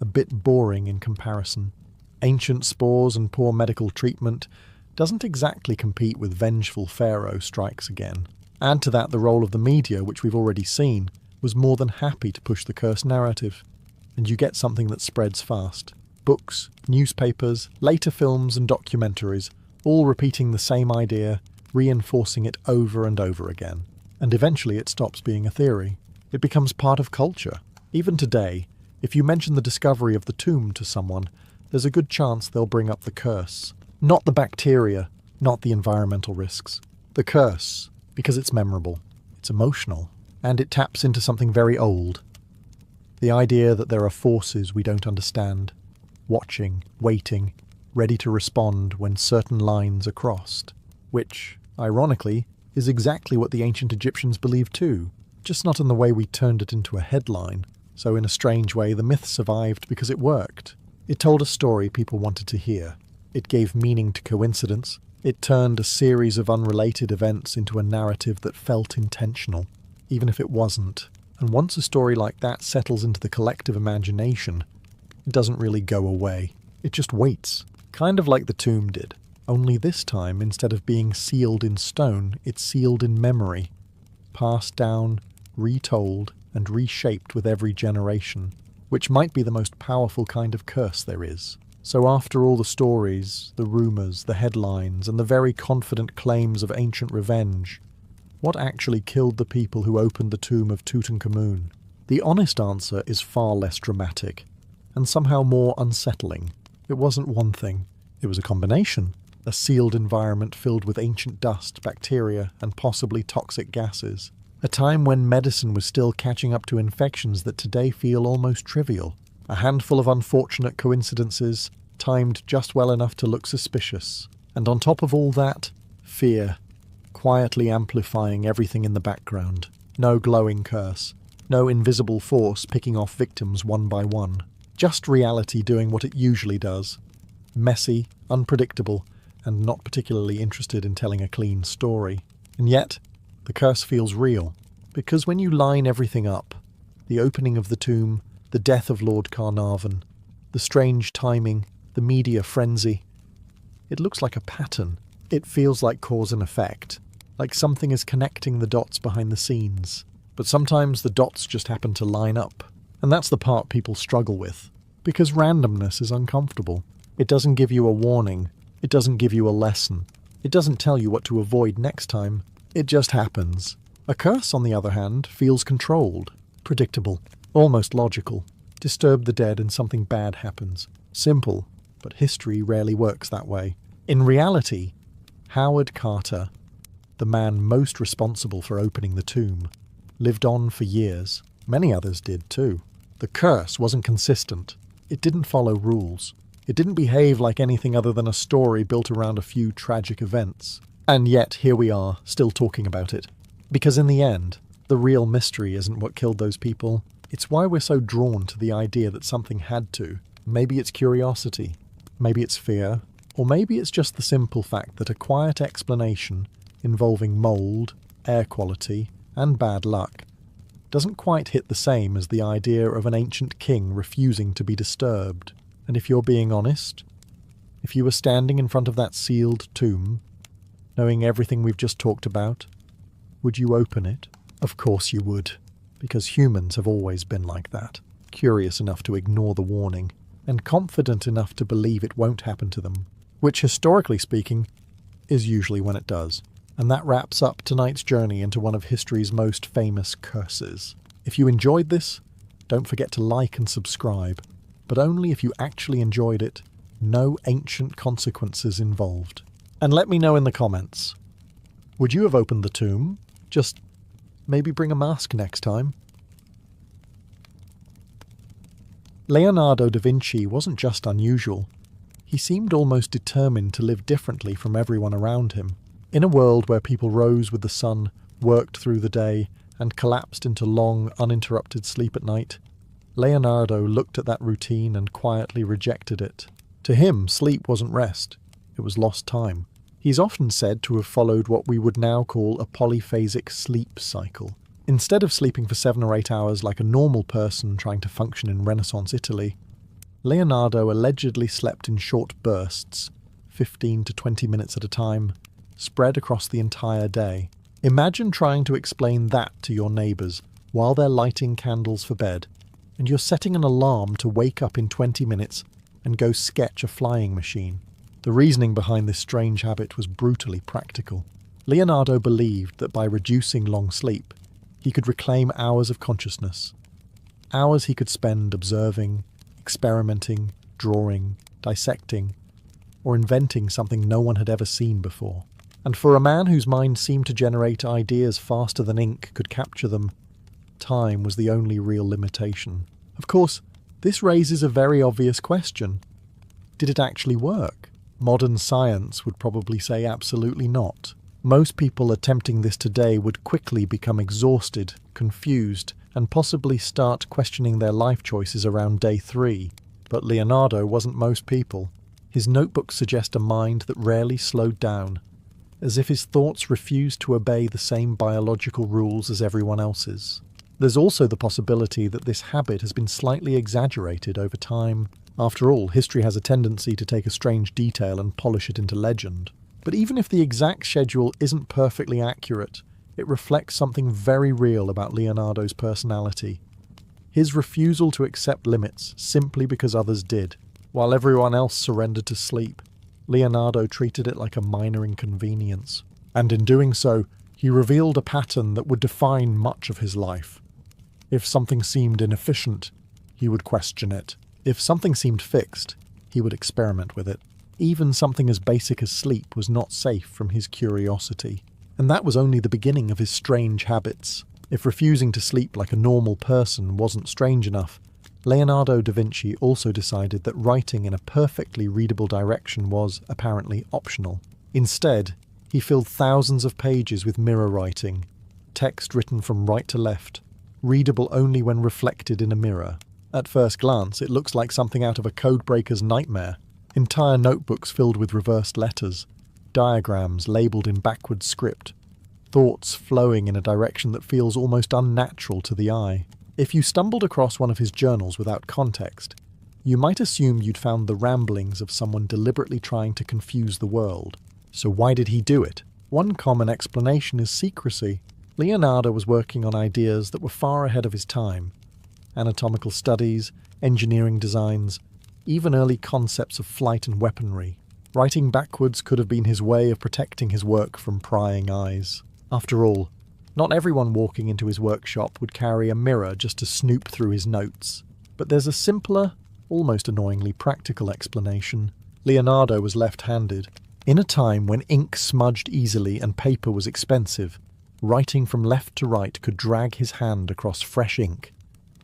Speaker 1: a bit boring in comparison. Ancient spores and poor medical treatment doesn't exactly compete with vengeful Pharaoh strikes again. Add to that the role of the media, which we've already seen, was more than happy to push the curse narrative, and you get something that spreads fast. Books, newspapers, later films and documentaries, all repeating the same idea, reinforcing it over and over again. And eventually it stops being a theory. It becomes part of culture. Even today, if you mention the discovery of the tomb to someone, there's a good chance they'll bring up the curse. Not the bacteria, not the environmental risks. The curse, because it's memorable, it's emotional, and it taps into something very old. The idea that there are forces we don't understand, watching, waiting, ready to respond when certain lines are crossed. Which, ironically, is exactly what the ancient Egyptians believed too, just not in the way we turned it into a headline. So in a strange way, the myth survived because it worked. It told a story people wanted to hear. It gave meaning to coincidence. It turned a series of unrelated events into a narrative that felt intentional, even if it wasn't. And once a story like that settles into the collective imagination, it doesn't really go away. It just waits, kind of like the tomb did. Only this time, instead of being sealed in stone, it's sealed in memory, passed down, retold, and reshaped with every generation, which might be the most powerful kind of curse there is. So after all the stories, the rumours, the headlines, and the very confident claims of ancient revenge, what actually killed the people who opened the tomb of Tutankhamun? The honest answer is far less dramatic, and somehow more unsettling. It wasn't one thing, it was a combination. A sealed environment filled with ancient dust, bacteria, and possibly toxic gases. A time when medicine was still catching up to infections that today feel almost trivial. A handful of unfortunate coincidences, timed just well enough to look suspicious. And on top of all that, fear, quietly amplifying everything in the background. No glowing curse. No invisible force picking off victims one by one. Just reality doing what it usually does. Messy, unpredictable, and not particularly interested in telling a clean story. And yet, the curse feels real. Because when you line everything up, the opening of the tomb, the death of Lord Carnarvon, the strange timing, the media frenzy. It looks like a pattern. It feels like cause and effect, like something is connecting the dots behind the scenes. But sometimes the dots just happen to line up. And that's the part people struggle with, because randomness is uncomfortable. It doesn't give you a warning. It doesn't give you a lesson. It doesn't tell you what to avoid next time. It just happens. A curse, on the other hand, feels controlled, predictable, almost logical. Disturb the dead and something bad happens. Simple, but history rarely works that way. In reality, Howard Carter, the man most responsible for opening the tomb, lived on for years. Many others did too. The curse wasn't consistent. It didn't follow rules. It didn't behave like anything other than a story built around a few tragic events. And yet, here we are, still talking about it. Because in the end, the real mystery isn't what killed those people. It's why we're so drawn to the idea that something had to. Maybe it's curiosity. Maybe it's fear. Or maybe it's just the simple fact that a quiet explanation involving mold, air quality, and bad luck doesn't quite hit the same as the idea of an ancient king refusing to be disturbed. And if you're being honest, if you were standing in front of that sealed tomb, knowing everything we've just talked about, would you open it? Of course you would, because humans have always been like that, curious enough to ignore the warning, and confident enough to believe it won't happen to them, which, historically speaking, is usually when it does. And that wraps up tonight's journey into one of history's most famous curses. If you enjoyed this, don't forget to like and subscribe, but only if you actually enjoyed it. No ancient consequences involved. And let me know in the comments. Would you have opened the tomb? Just maybe bring a mask next time. Leonardo da Vinci wasn't just unusual. He seemed almost determined to live differently from everyone around him. In a world where people rose with the sun, worked through the day, and collapsed into long, uninterrupted sleep at night, Leonardo looked at that routine and quietly rejected it. To him, sleep wasn't rest. It was lost time. He's often said to have followed what we would now call a polyphasic sleep cycle. Instead of sleeping for 7 or 8 hours like a normal person trying to function in Renaissance Italy, Leonardo allegedly slept in short bursts, 15 to 20 minutes at a time, spread across the entire day. Imagine trying to explain that to your neighbours while they're lighting candles for bed, and you're setting an alarm to wake up in 20 minutes and go sketch a flying machine. The reasoning behind this strange habit was brutally practical. Leonardo believed that by reducing long sleep, he could reclaim hours of consciousness, hours he could spend observing, experimenting, drawing, dissecting, or inventing something no one had ever seen before. And for a man whose mind seemed to generate ideas faster than ink could capture them, time was the only real limitation. Of course, this raises a very obvious question. Did it actually work? Modern science would probably say absolutely not. Most people attempting this today would quickly become exhausted, confused, and possibly start questioning their life choices around day 3. But Leonardo wasn't most people. His notebooks suggest a mind that rarely slowed down, as if his thoughts refused to obey the same biological rules as everyone else's. There's also the possibility that this habit has been slightly exaggerated over time. After all, history has a tendency to take a strange detail and polish it into legend. But even if the exact schedule isn't perfectly accurate, it reflects something very real about Leonardo's personality. His refusal to accept limits simply because others did. While everyone else surrendered to sleep, Leonardo treated it like a minor inconvenience. And in doing so, he revealed a pattern that would define much of his life. If something seemed inefficient, he would question it. If something seemed fixed, he would experiment with it. Even something as basic as sleep was not safe from his curiosity. And that was only the beginning of his strange habits. If refusing to sleep like a normal person wasn't strange enough, Leonardo da Vinci also decided that writing in a perfectly readable direction was, apparently, optional. Instead, he filled thousands of pages with mirror writing, text written from right to left, readable only when reflected in a mirror. At first glance, it looks like something out of a codebreaker's nightmare. Entire notebooks filled with reversed letters, diagrams labelled in backward script, thoughts flowing in a direction that feels almost unnatural to the eye. If you stumbled across one of his journals without context, You might assume you'd found the ramblings of someone deliberately trying to confuse the world. So why did he do it? One common explanation is secrecy. Leonardo was working on ideas that were far ahead of his time. Anatomical studies, engineering designs, even early concepts of flight and weaponry. Writing backwards could have been his way of protecting his work from prying eyes. After all, not everyone walking into his workshop would carry a mirror just to snoop through his notes. But there's a simpler, almost annoyingly practical explanation. Leonardo was left-handed. In a time when ink smudged easily and paper was expensive, writing from left to right could drag his hand across fresh ink,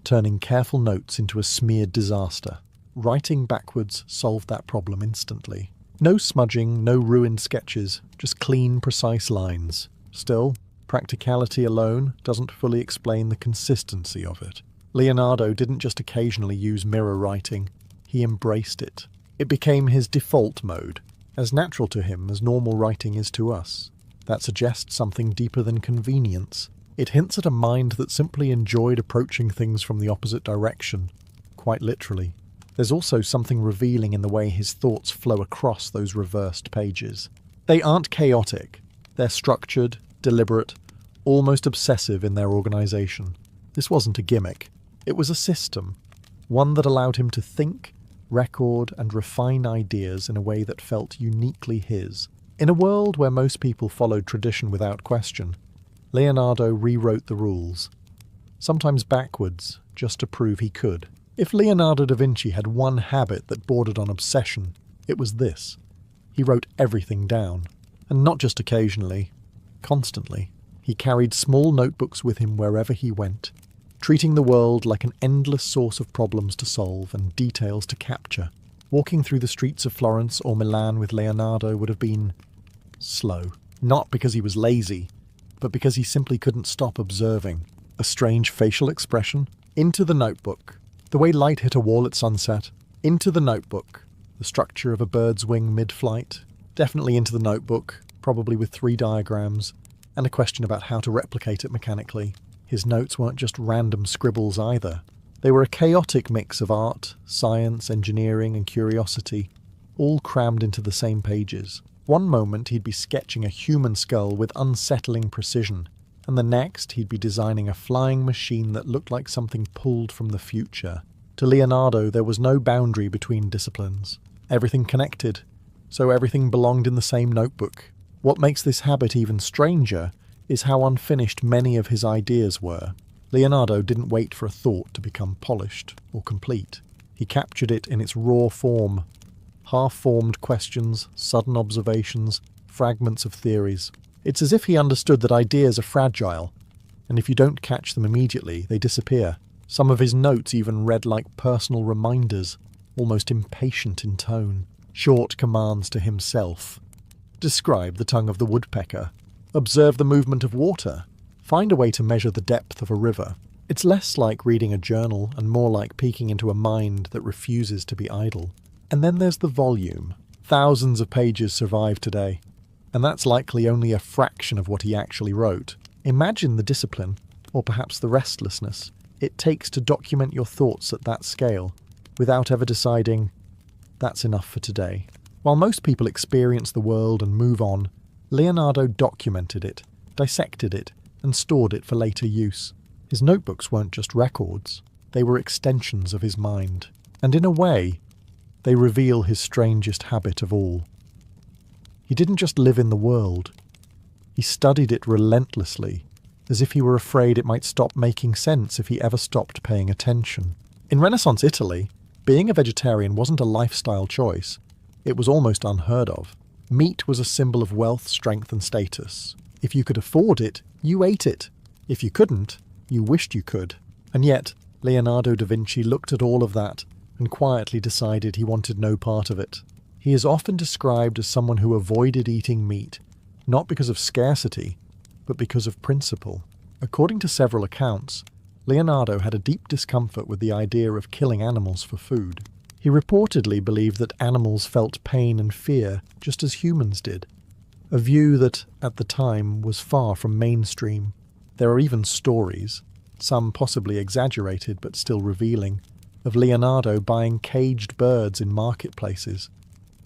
Speaker 1: turning careful notes into a smeared disaster. Writing backwards solved that problem instantly. No smudging, no ruined sketches, just clean, precise lines. Still, practicality alone doesn't fully explain the consistency of it. Leonardo didn't just occasionally use mirror writing, he embraced it. It became his default mode, as natural to him as normal writing is to us. That suggests something deeper than convenience. It hints at a mind that simply enjoyed approaching things from the opposite direction, quite literally. There's also something revealing in the way his thoughts flow across those reversed pages. They aren't chaotic. They're structured, deliberate, almost obsessive in their organization. This wasn't a gimmick. It was a system, one that allowed him to think, record, and refine ideas in a way that felt uniquely his. In a world where most people followed tradition without question, Leonardo rewrote the rules, sometimes backwards, just to prove he could. If Leonardo da Vinci had one habit that bordered on obsession, it was this. He wrote everything down, and not just occasionally, constantly. He carried small notebooks with him wherever he went, treating the world like an endless source of problems to solve and details to capture. Walking through the streets of Florence or Milan with Leonardo would have been slow. Not because he was lazy, but because he simply couldn't stop observing. A strange facial expression. Into the notebook. The way light hit a wall at sunset. Into the notebook. The structure of a bird's wing mid-flight. Definitely into the notebook, probably with 3 diagrams, and a question about how to replicate it mechanically. His notes weren't just random scribbles either. They were a chaotic mix of art, science, engineering, and curiosity, all crammed into the same pages. One moment he'd be sketching a human skull with unsettling precision, and the next he'd be designing a flying machine that looked like something pulled from the future. To Leonardo, there was no boundary between disciplines. Everything connected, so everything belonged in the same notebook. What makes this habit even stranger is how unfinished many of his ideas were. Leonardo didn't wait for a thought to become polished or complete. He captured it in its raw form. Half-formed questions, sudden observations, fragments of theories. It's as if he understood that ideas are fragile, and if you don't catch them immediately, they disappear. Some of his notes even read like personal reminders, almost impatient in tone. Short commands to himself. Describe the tongue of the woodpecker. Observe the movement of water. Find a way to measure the depth of a river. It's less like reading a journal and more like peeking into a mind that refuses to be idle. And then there's the volume. Thousands of pages survive today, and that's likely only a fraction of what he actually wrote. Imagine the discipline, or perhaps the restlessness, it takes to document your thoughts at that scale, without ever deciding, that's enough for today. While most people experience the world and move on, Leonardo documented it, dissected it, and stored it for later use. His notebooks weren't just records, they were extensions of his mind. And in a way, they reveal his strangest habit of all. He didn't just live in the world, he studied it relentlessly, as if he were afraid it might stop making sense if he ever stopped paying attention. In Renaissance Italy, being a vegetarian wasn't a lifestyle choice, it was almost unheard of. Meat was a symbol of wealth, strength, and status. If you could afford it, you ate it. If you couldn't, you wished you could. And yet, Leonardo da Vinci looked at all of that and quietly decided he wanted no part of it. He is often described as someone who avoided eating meat, not because of scarcity, but because of principle. According to several accounts, Leonardo had a deep discomfort with the idea of killing animals for food. He reportedly believed that animals felt pain and fear just as humans did, a view that, at the time, was far from mainstream. There are even stories, some possibly exaggerated but still revealing, of Leonardo buying caged birds in marketplaces,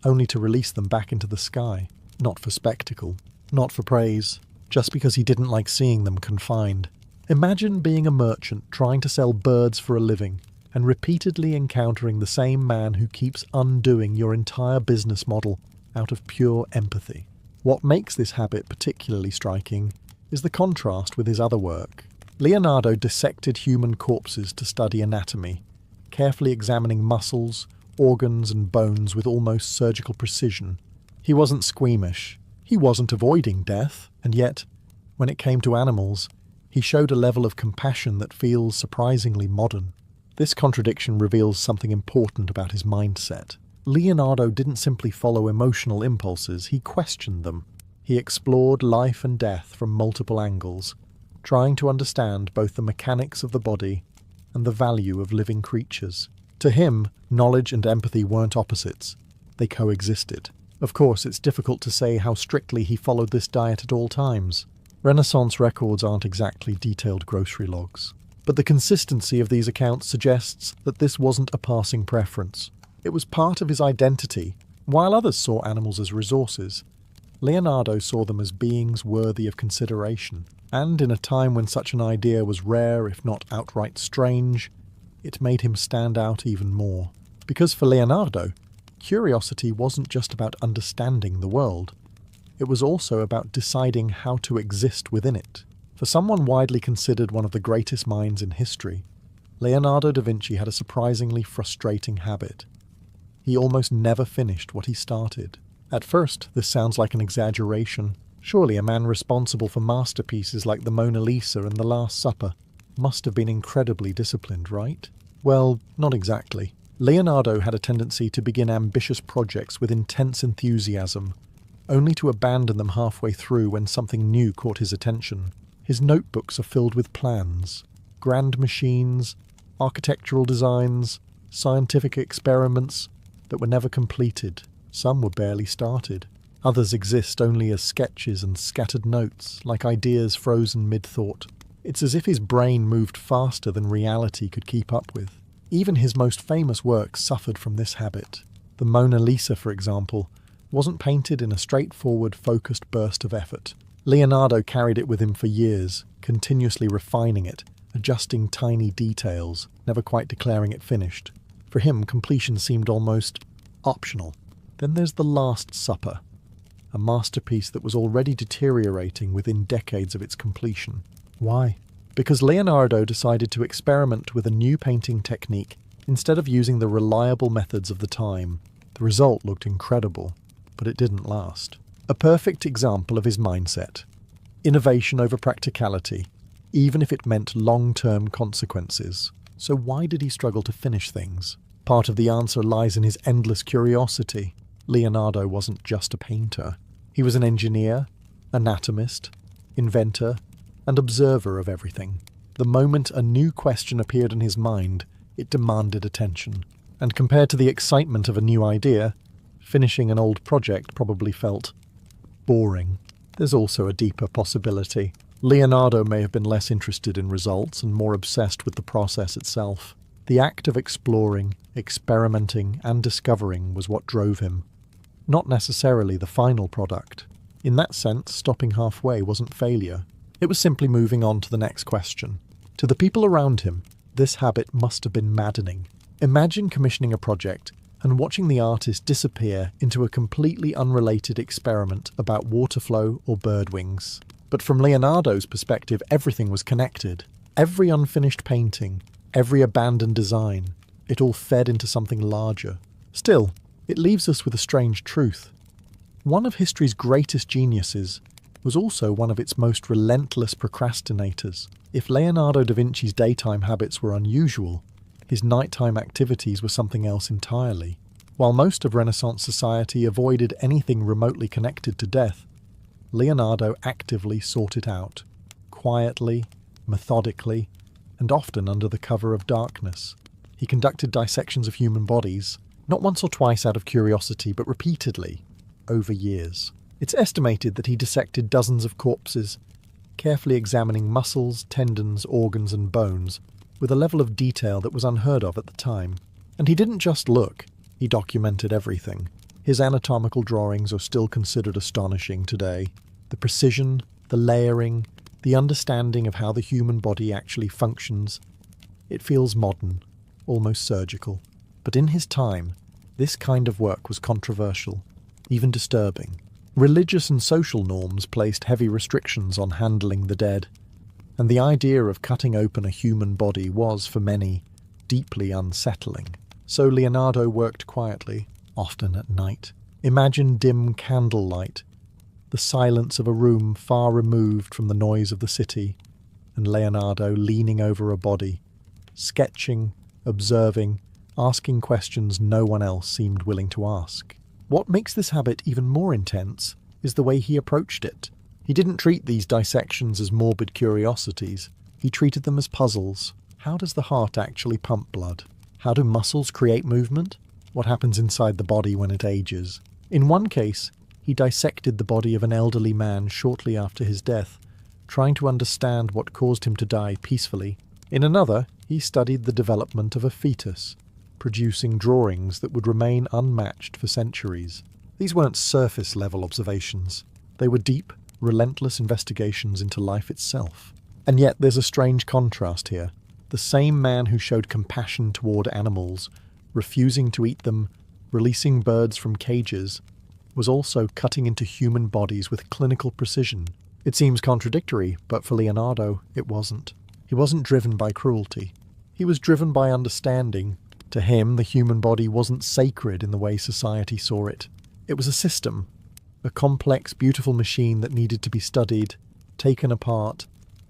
Speaker 1: only to release them back into the sky, not for spectacle, not for praise, just because he didn't like seeing them confined. Imagine being a merchant trying to sell birds for a living, and repeatedly encountering the same man who keeps undoing your entire business model out of pure empathy. What makes this habit particularly striking is the contrast with his other work. Leonardo dissected human corpses to study anatomy, carefully examining muscles, organs and bones with almost surgical precision. He wasn't squeamish, he wasn't avoiding death, and yet, when it came to animals, he showed a level of compassion that feels surprisingly modern. This contradiction reveals something important about his mindset. Leonardo didn't simply follow emotional impulses, he questioned them. He explored life and death from multiple angles, trying to understand both the mechanics of the body and the value of living creatures. To him, knowledge and empathy weren't opposites, they coexisted. Of course, it's difficult to say how strictly he followed this diet at all times. Renaissance records aren't exactly detailed grocery logs. But the consistency of these accounts suggests that this wasn't a passing preference. It was part of his identity. While others saw animals as resources, Leonardo saw them as beings worthy of consideration. And in a time when such an idea was rare, if not outright strange, it made him stand out even more. Because for Leonardo, curiosity wasn't just about understanding the world. It was also about deciding how to exist within it. For someone widely considered one of the greatest minds in history, Leonardo da Vinci had a surprisingly frustrating habit. He almost never finished what he started. At first, this sounds like an exaggeration. Surely a man responsible for masterpieces like the Mona Lisa and the Last Supper must have been incredibly disciplined, right? Well, not exactly. Leonardo had a tendency to begin ambitious projects with intense enthusiasm, only to abandon them halfway through when something new caught his attention. His notebooks are filled with plans, grand machines, architectural designs, scientific experiments that were never completed. Some were barely started. Others exist only as sketches and scattered notes, like ideas frozen mid-thought. It's as if his brain moved faster than reality could keep up with. Even his most famous works suffered from this habit. The Mona Lisa, for example, wasn't painted in a straightforward, focused burst of effort. Leonardo carried it with him for years, continuously refining it, adjusting tiny details, never quite declaring it finished. For him, completion seemed almost optional. Then there's The Last Supper, a masterpiece that was already deteriorating within decades of its completion. Why? Because Leonardo decided to experiment with a new painting technique instead of using the reliable methods of the time. The result looked incredible, but it didn't last. A perfect example of his mindset. Innovation over practicality, even if it meant long-term consequences. So why did he struggle to finish things? Part of the answer lies in his endless curiosity. Leonardo wasn't just a painter. He was an engineer, anatomist, inventor, and observer of everything. The moment a new question appeared in his mind, it demanded attention. And compared to the excitement of a new idea, finishing an old project probably felt boring. There's also a deeper possibility. Leonardo may have been less interested in results and more obsessed with the process itself. The act of exploring, experimenting, and discovering was what drove him, not necessarily the final product. In that sense, stopping halfway wasn't failure. It was simply moving on to the next question. To the people around him, this habit must have been maddening. Imagine commissioning a project and watching the artist disappear into a completely unrelated experiment about water flow or bird wings. But from Leonardo's perspective, everything was connected. Every unfinished painting, every abandoned design, it all fed into something larger. Still, it leaves us with a strange truth. One of history's greatest geniuses was also one of its most relentless procrastinators. If Leonardo da Vinci's daytime habits were unusual, his nighttime activities were something else entirely. While most of Renaissance society avoided anything remotely connected to death, Leonardo actively sought it out, quietly, methodically, and often under the cover of darkness. He conducted dissections of human bodies, not once or twice out of curiosity, but repeatedly, over years. It's estimated that he dissected dozens of corpses, carefully examining muscles, tendons, organs, and bones, with a level of detail that was unheard of at the time. And he didn't just look, he documented everything. His anatomical drawings are still considered astonishing today. The precision, the layering, the understanding of how the human body actually functions. It feels modern, almost surgical. But in his time, this kind of work was controversial, even disturbing. Religious and social norms placed heavy restrictions on handling the dead, and the idea of cutting open a human body was, for many, deeply unsettling. So Leonardo worked quietly, often at night. Imagine dim candlelight, the silence of a room far removed from the noise of the city, and Leonardo leaning over a body, sketching, observing, asking questions no one else seemed willing to ask. What makes this habit even more intense is the way he approached it. He didn't treat these dissections as morbid curiosities. He treated them as puzzles. How does the heart actually pump blood? How do muscles create movement? What happens inside the body when it ages? In one case, he dissected the body of an elderly man shortly after his death, trying to understand what caused him to die peacefully. In another, he studied the development of a fetus, producing drawings that would remain unmatched for centuries. These weren't surface-level observations. They were deep, relentless investigations into life itself. And yet there's a strange contrast here. The same man who showed compassion toward animals, refusing to eat them, releasing birds from cages, was also cutting into human bodies with clinical precision. It seems contradictory, but for Leonardo, it wasn't. He wasn't driven by cruelty. He was driven by understanding. To him, the human body wasn't sacred in the way society saw it. It was a system, a complex, beautiful machine that needed to be studied, taken apart,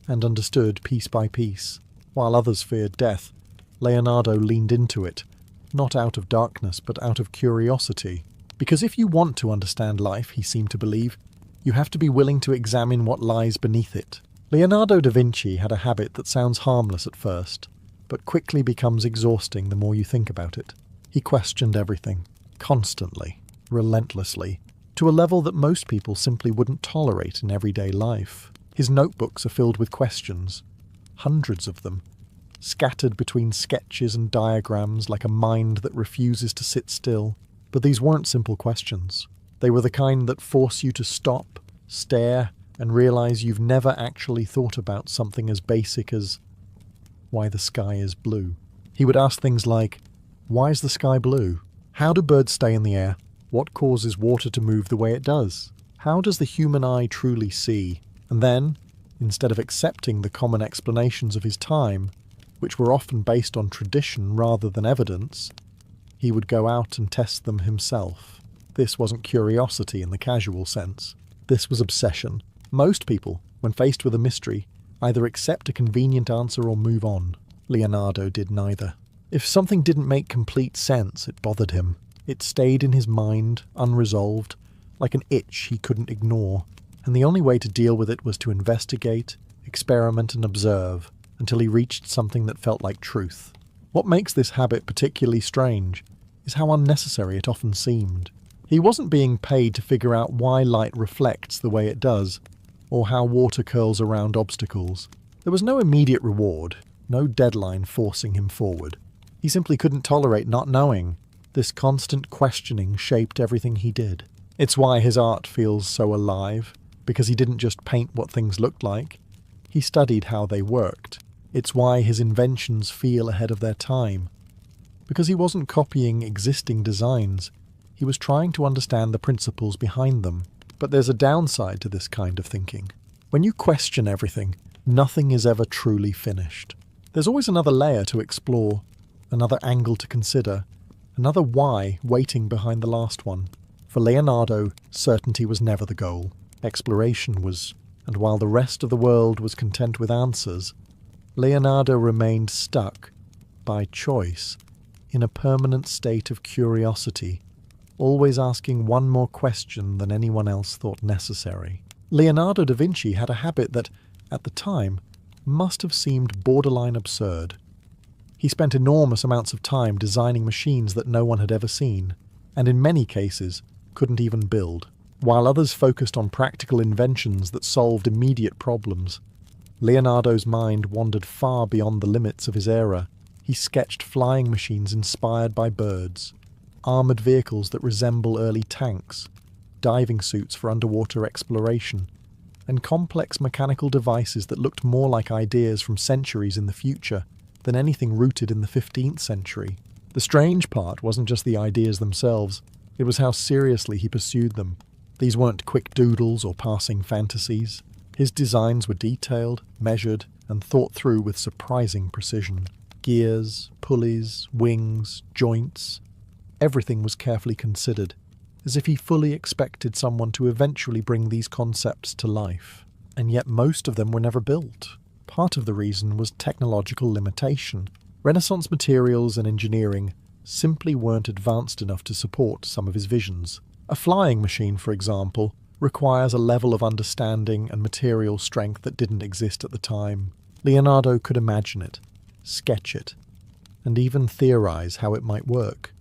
Speaker 1: and understood piece by piece. While others feared death, Leonardo leaned into it, not out of darkness, but out of curiosity. Because if you want to understand life, he seemed to believe, you have to be willing to examine what lies beneath it. Leonardo da Vinci had a habit that sounds harmless at first, but quickly becomes exhausting the more you think about it. He questioned everything, constantly, relentlessly, to a level that most people simply wouldn't tolerate in everyday life. His notebooks are filled with questions, hundreds of them, scattered between sketches and diagrams like a mind that refuses to sit still. But these weren't simple questions. They were the kind that force you to stop, stare, and realize you've never actually thought about something as basic as why the sky is blue. He would ask things like, why is the sky blue? How do birds stay in the air? What causes water to move the way it does? How does the human eye truly see? And then, instead of accepting the common explanations of his time, which were often based on tradition rather than evidence, he would go out and test them himself. This wasn't curiosity in the casual sense. This was obsession. Most people, when faced with a mystery, either accept a convenient answer or move on. Leonardo did neither. If something didn't make complete sense, it bothered him. It stayed in his mind, unresolved, like an itch he couldn't ignore. And the only way to deal with it was to investigate, experiment, and observe, until he reached something that felt like truth. What makes this habit particularly strange is how unnecessary it often seemed. He wasn't being paid to figure out why light reflects the way it does, or how water curls around obstacles. There was no immediate reward, no deadline forcing him forward. He simply couldn't tolerate not knowing. This constant questioning shaped everything he did. It's why his art feels so alive, because he didn't just paint what things looked like. He studied how they worked. It's why his inventions feel ahead of their time. Because he wasn't copying existing designs, he was trying to understand the principles behind them. But there's a downside to this kind of thinking. When you question everything, nothing is ever truly finished. There's always another layer to explore, another angle to consider, another why waiting behind the last one. For Leonardo, certainty was never the goal. Exploration was, and while the rest of the world was content with answers, Leonardo remained stuck, by choice, in a permanent state of curiosity, always asking one more question than anyone else thought necessary. Leonardo da Vinci had a habit that, at the time, must have seemed borderline absurd. He spent enormous amounts of time designing machines that no one had ever seen, and in many cases couldn't even build. While others focused on practical inventions that solved immediate problems, Leonardo's mind wandered far beyond the limits of his era. He sketched flying machines inspired by birds, armoured vehicles that resemble early tanks, diving suits for underwater exploration, and complex mechanical devices that looked more like ideas from centuries in the future than anything rooted in the 15th century. The strange part wasn't just the ideas themselves, it was how seriously he pursued them. These weren't quick doodles or passing fantasies. His designs were detailed, measured, and thought through with surprising precision. Gears, pulleys, wings, joints. Everything was carefully considered, as if he fully expected someone to eventually bring these concepts to life. And yet most of them were never built. Part of the reason was technological limitation. Renaissance materials and engineering simply weren't advanced enough to support some of his visions. A flying machine, for example, requires a level of understanding and material strength that didn't exist at the time. Leonardo could imagine it, sketch it, and even theorize how it might work.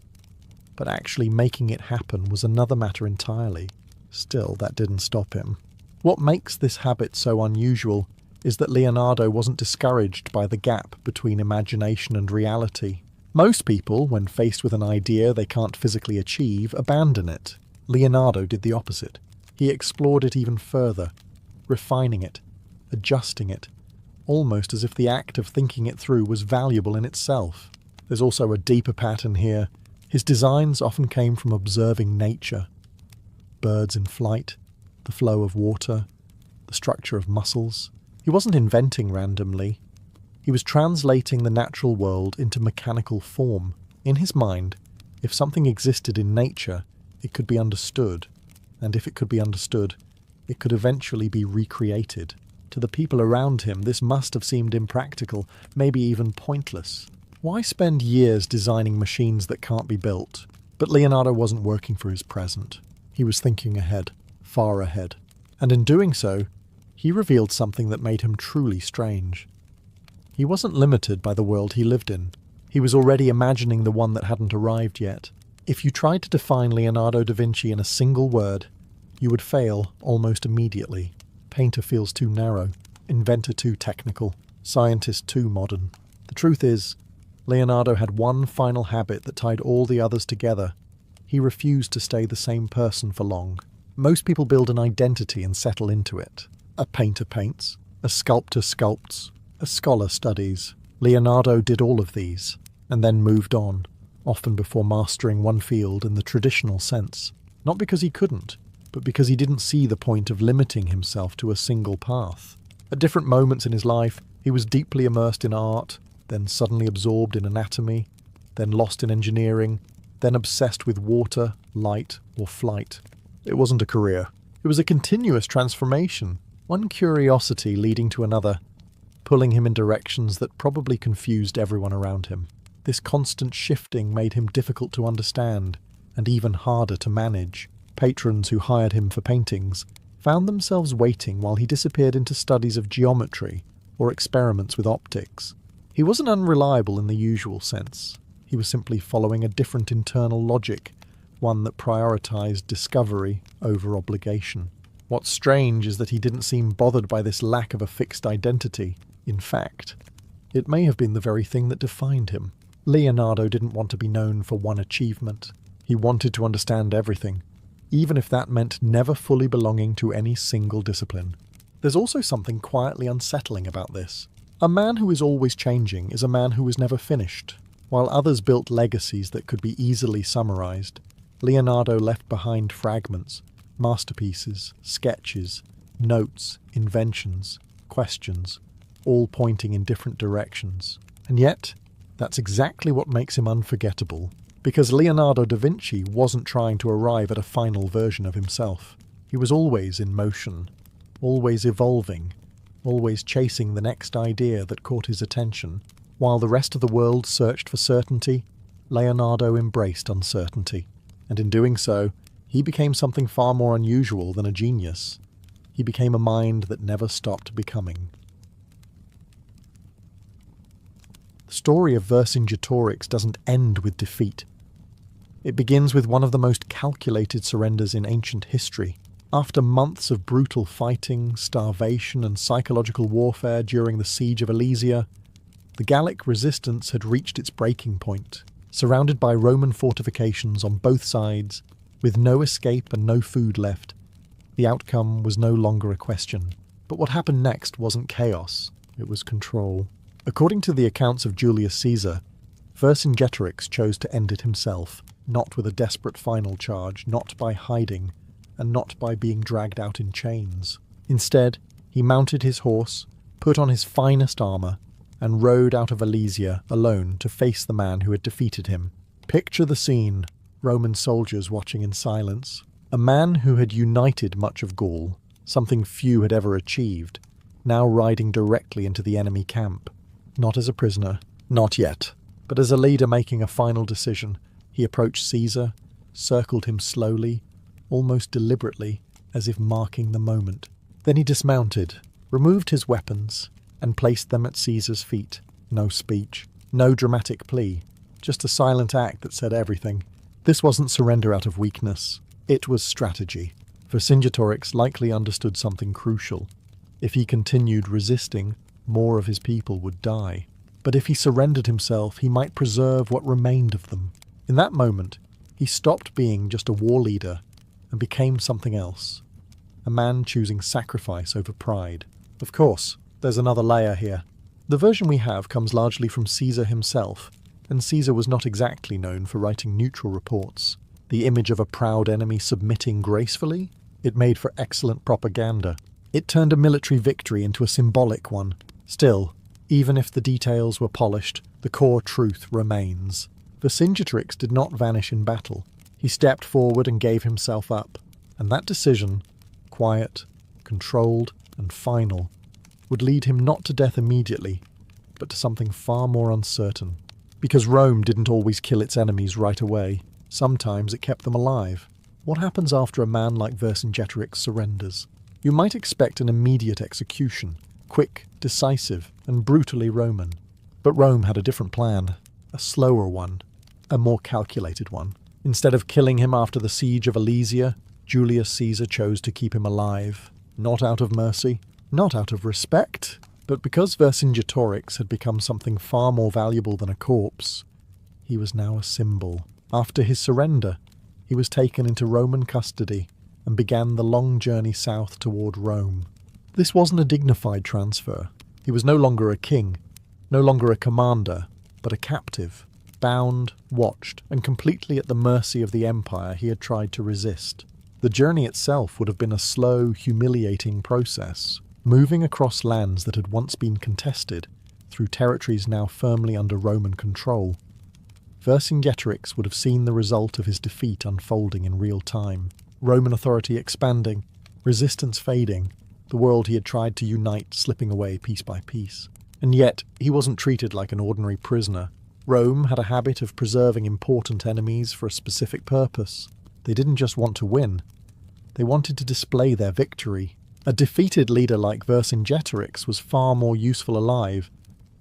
Speaker 1: But actually making it happen was another matter entirely. Still, that didn't stop him. What makes this habit so unusual is that Leonardo wasn't discouraged by the gap between imagination and reality. Most people, when faced with an idea they can't physically achieve, abandon it. Leonardo did the opposite. He explored it even further, refining it, adjusting it, almost as if the act of thinking it through was valuable in itself. There's also a deeper pattern here. His designs often came from observing nature. Birds in flight, the flow of water, the structure of muscles. He wasn't inventing randomly. He was translating the natural world into mechanical form. In his mind, if something existed in nature, it could be understood. And if it could be understood, it could eventually be recreated. To the people around him, this must have seemed impractical, maybe even pointless. Why spend years designing machines that can't be built? But Leonardo wasn't working for his present. He was thinking ahead, far ahead. And in doing so, he revealed something that made him truly strange. He wasn't limited by the world he lived in. He was already imagining the one that hadn't arrived yet. If you tried to define Leonardo da Vinci in a single word, you would fail almost immediately. Painter feels too narrow, inventor too technical, scientist too modern. The truth is, Leonardo had one final habit that tied all the others together. He refused to stay the same person for long. Most people build an identity and settle into it. A painter paints, a sculptor sculpts, a scholar studies. Leonardo did all of these, and then moved on, often before mastering one field in the traditional sense. Not because he couldn't, but because he didn't see the point of limiting himself to a single path. At different moments in his life, he was deeply immersed in art, then suddenly absorbed in anatomy, then lost in engineering, then obsessed with water, light, or flight. It wasn't a career. It was a continuous transformation, one curiosity leading to another, pulling him in directions that probably confused everyone around him. This constant shifting made him difficult to understand, and even harder to manage. Patrons who hired him for paintings found themselves waiting while he disappeared into studies of geometry or experiments with optics. He wasn't unreliable in the usual sense. He was simply following a different internal logic, one that prioritized discovery over obligation. What's strange is that he didn't seem bothered by this lack of a fixed identity. In fact, it may have been the very thing that defined him. Leonardo didn't want to be known for one achievement. He wanted to understand everything, even if that meant never fully belonging to any single discipline. There's also something quietly unsettling about this. A man who is always changing is a man who is never finished. While others built legacies that could be easily summarized, Leonardo left behind fragments, masterpieces, sketches, notes, inventions, questions, all pointing in different directions. And yet, that's exactly what makes him unforgettable, because Leonardo da Vinci wasn't trying to arrive at a final version of himself. He was always in motion, always evolving, always chasing the next idea that caught his attention. While the rest of the world searched for certainty, Leonardo embraced uncertainty. And in doing so, he became something far more unusual than a genius. He became a mind that never stopped becoming. The story of Vercingetorix doesn't end with defeat. It begins with one of the most calculated surrenders in ancient history. After months of brutal fighting, starvation, and psychological warfare during the siege of Alesia, the Gallic resistance had reached its breaking point. Surrounded by Roman fortifications on both sides, with no escape and no food left, the outcome was no longer a question. But what happened next wasn't chaos, it was control. According to the accounts of Julius Caesar, Vercingetorix chose to end it himself, not with a desperate final charge, not by hiding, and not by being dragged out in chains. Instead, he mounted his horse, put on his finest armour, and rode out of Alesia alone to face the man who had defeated him. Picture the scene, Roman soldiers watching in silence. A man who had united much of Gaul, something few had ever achieved, now riding directly into the enemy camp. Not as a prisoner, not yet, but as a leader making a final decision. He approached Caesar, circled him slowly, almost deliberately, as if marking the moment. Then he dismounted, removed his weapons, and placed them at Caesar's feet. No speech, no dramatic plea, just a silent act that said everything. This wasn't surrender out of weakness. It was strategy. Vercingetorix likely understood something crucial. If he continued resisting, more of his people would die. But if he surrendered himself, he might preserve what remained of them. In that moment, he stopped being just a war leader and became something else. A man choosing sacrifice over pride. Of course, there's another layer here. The version we have comes largely from Caesar himself, and Caesar was not exactly known for writing neutral reports. The image of a proud enemy submitting gracefully? It made for excellent propaganda. It turned a military victory into a symbolic one. Still, even if the details were polished, the core truth remains. Vercingetorix did not vanish in battle. He stepped forward and gave himself up. And that decision, quiet, controlled, and final, would lead him not to death immediately, but to something far more uncertain. Because Rome didn't always kill its enemies right away. Sometimes it kept them alive. What happens after a man like Vercingetorix surrenders? You might expect an immediate execution, quick, decisive, and brutally Roman. But Rome had a different plan, a slower one, a more calculated one. Instead of killing him after the siege of Alesia, Julius Caesar chose to keep him alive, not out of mercy, not out of respect, but because Vercingetorix had become something far more valuable than a corpse. He was now a symbol. After his surrender, he was taken into Roman custody and began the long journey south toward Rome. This wasn't a dignified transfer. He was no longer a king, no longer a commander, but a captive, bound, watched, and completely at the mercy of the empire he had tried to resist. The journey itself would have been a slow, humiliating process, moving across lands that had once been contested, through territories now firmly under Roman control. Vercingetorix would have seen the result of his defeat unfolding in real time. Roman authority expanding, resistance fading, the world he had tried to unite slipping away piece by piece. And yet, he wasn't treated like an ordinary prisoner. Rome had a habit of preserving important enemies for a specific purpose. They didn't just want to win. They wanted to display their victory. A defeated leader like Vercingetorix was far more useful alive,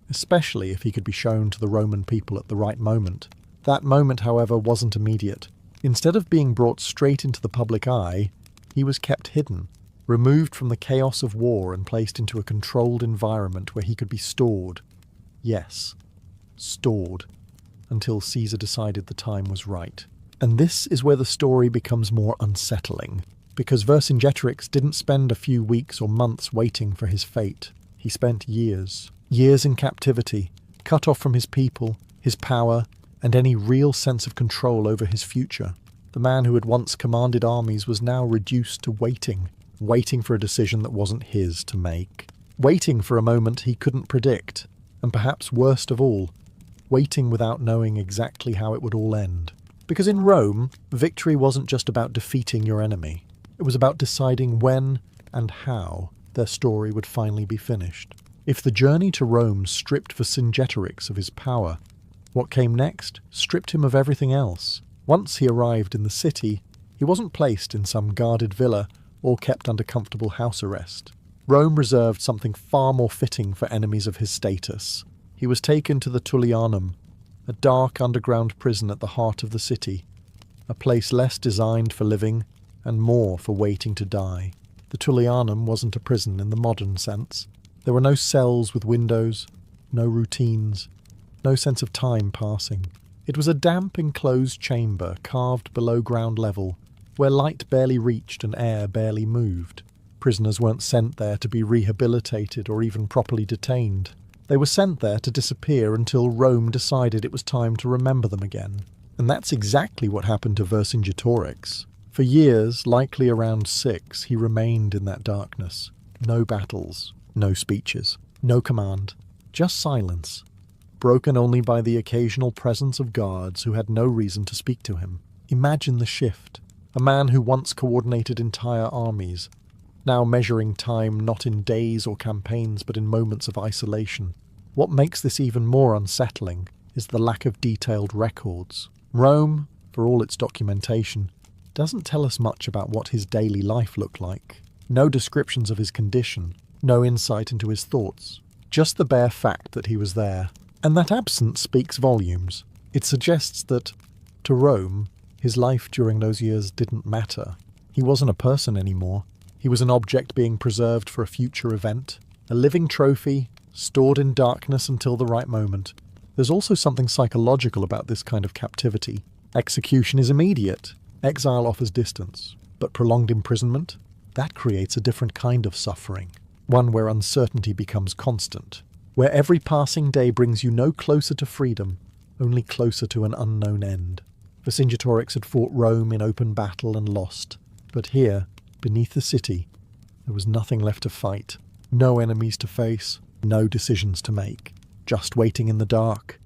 Speaker 1: especially if he could be shown to the Roman people at the right moment. That moment, however, wasn't immediate. Instead of being brought straight into the public eye, he was kept hidden, removed from the chaos of war and placed into a controlled environment where he could be stored. Yes, stored, until Caesar decided the time was right. And this is where the story becomes more unsettling, because Vercingetorix didn't spend a few weeks or months waiting for his fate. He spent years in captivity, cut off from his people, his power, and any real sense of control over his future. The man who had once commanded armies was now reduced to waiting for a decision that wasn't his to make, waiting for a moment he couldn't predict, and perhaps worst of all, waiting without knowing exactly how it would all end. Because in Rome, victory wasn't just about defeating your enemy. It was about deciding when and how their story would finally be finished. If the journey to Rome stripped Vercingetorix of his power, what came next stripped him of everything else. Once he arrived in the city, he wasn't placed in some guarded villa or kept under comfortable house arrest. Rome reserved something far more fitting for enemies of his status. He was taken to the Tullianum, a dark underground prison at the heart of the city, a place less designed for living and more for waiting to die. The Tullianum wasn't a prison in the modern sense. There were no cells with windows, no routines, no sense of time passing. It was a damp, enclosed chamber carved below ground level, where light barely reached and air barely moved. Prisoners weren't sent there to be rehabilitated or even properly detained. They were sent there to disappear until Rome decided it was time to remember them again. And that's exactly what happened to Vercingetorix. For years, likely around 6, he remained in that darkness. No battles, no speeches, no command, just silence, broken only by the occasional presence of guards who had no reason to speak to him. Imagine the shift. A man who once coordinated entire armies, now measuring time not in days or campaigns but in moments of isolation. What makes this even more unsettling is the lack of detailed records. Rome, for all its documentation, doesn't tell us much about what his daily life looked like. No descriptions of his condition, no insight into his thoughts. Just the bare fact that he was there. And that absence speaks volumes. It suggests that, to Rome, his life during those years didn't matter. He wasn't a person anymore. He was an object being preserved for a future event, a living trophy, stored in darkness until the right moment. There's also something psychological about this kind of captivity. Execution is immediate. Exile offers distance. But prolonged imprisonment? That creates a different kind of suffering. One where uncertainty becomes constant. Where every passing day brings you no closer to freedom, only closer to an unknown end. Vercingetorix had fought Rome in open battle and lost. But here, beneath the city, there was nothing left to fight. No enemies to face, no decisions to make. Just waiting in the dark,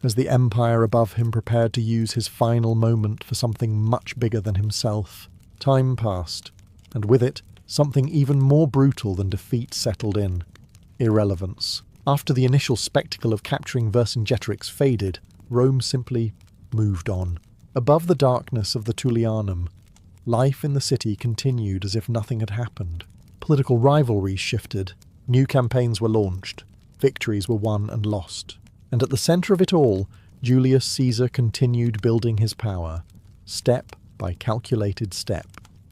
Speaker 1: as the empire above him prepared to use his final moment for something much bigger than himself. Time passed, and with it, something even more brutal than defeat settled in. Irrelevance. After the initial spectacle of capturing Vercingetorix faded, Rome simply moved on. Above the darkness of the Tullianum, life in the city continued as if nothing had happened. Political rivalries shifted, new campaigns were launched, victories were won and lost. And at the centre of it all, Julius Caesar continued building his power, step by calculated step.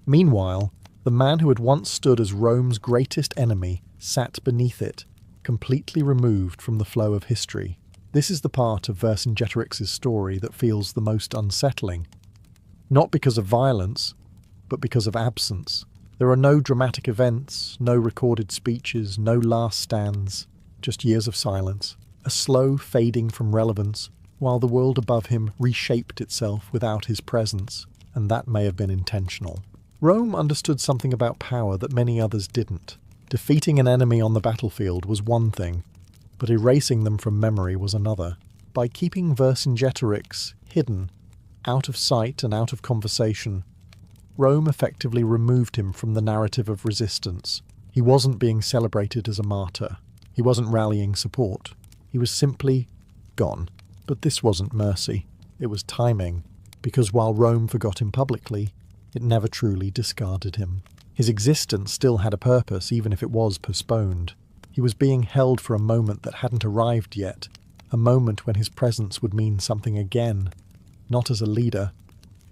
Speaker 1: Meanwhile, the man who had once stood as Rome's greatest enemy sat beneath it, completely removed from the flow of history. This is the part of Vercingetorix's story that feels the most unsettling. Not because of violence, but because of absence. There are no dramatic events, no recorded speeches, no last stands, just years of silence. A slow fading from relevance, while the world above him reshaped itself without his presence, and that may have been intentional. Rome understood something about power that many others didn't. Defeating an enemy on the battlefield was one thing, but erasing them from memory was another. By keeping Vercingetorix hidden, out of sight and out of conversation, Rome effectively removed him from the narrative of resistance. He wasn't being celebrated as a martyr. He wasn't rallying support. He was simply gone. But this wasn't mercy. It was timing, because while Rome forgot him publicly, it never truly discarded him. His existence still had a purpose, even if it was postponed. He was being held for a moment that hadn't arrived yet, a moment when his presence would mean something again, not as a leader,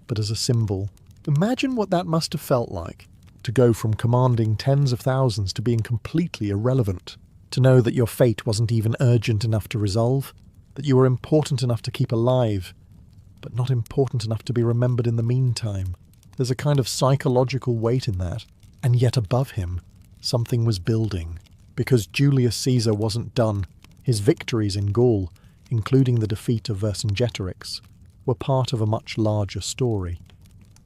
Speaker 1: but as a symbol. Imagine what that must have felt like, to go from commanding tens of thousands to being completely irrelevant. To know that your fate wasn't even urgent enough to resolve, that you were important enough to keep alive, but not important enough to be remembered in the meantime. There's a kind of psychological weight in that, and yet above him, something was building. Because Julius Caesar wasn't done, his victories in Gaul, including the defeat of Vercingetorix, were part of a much larger story,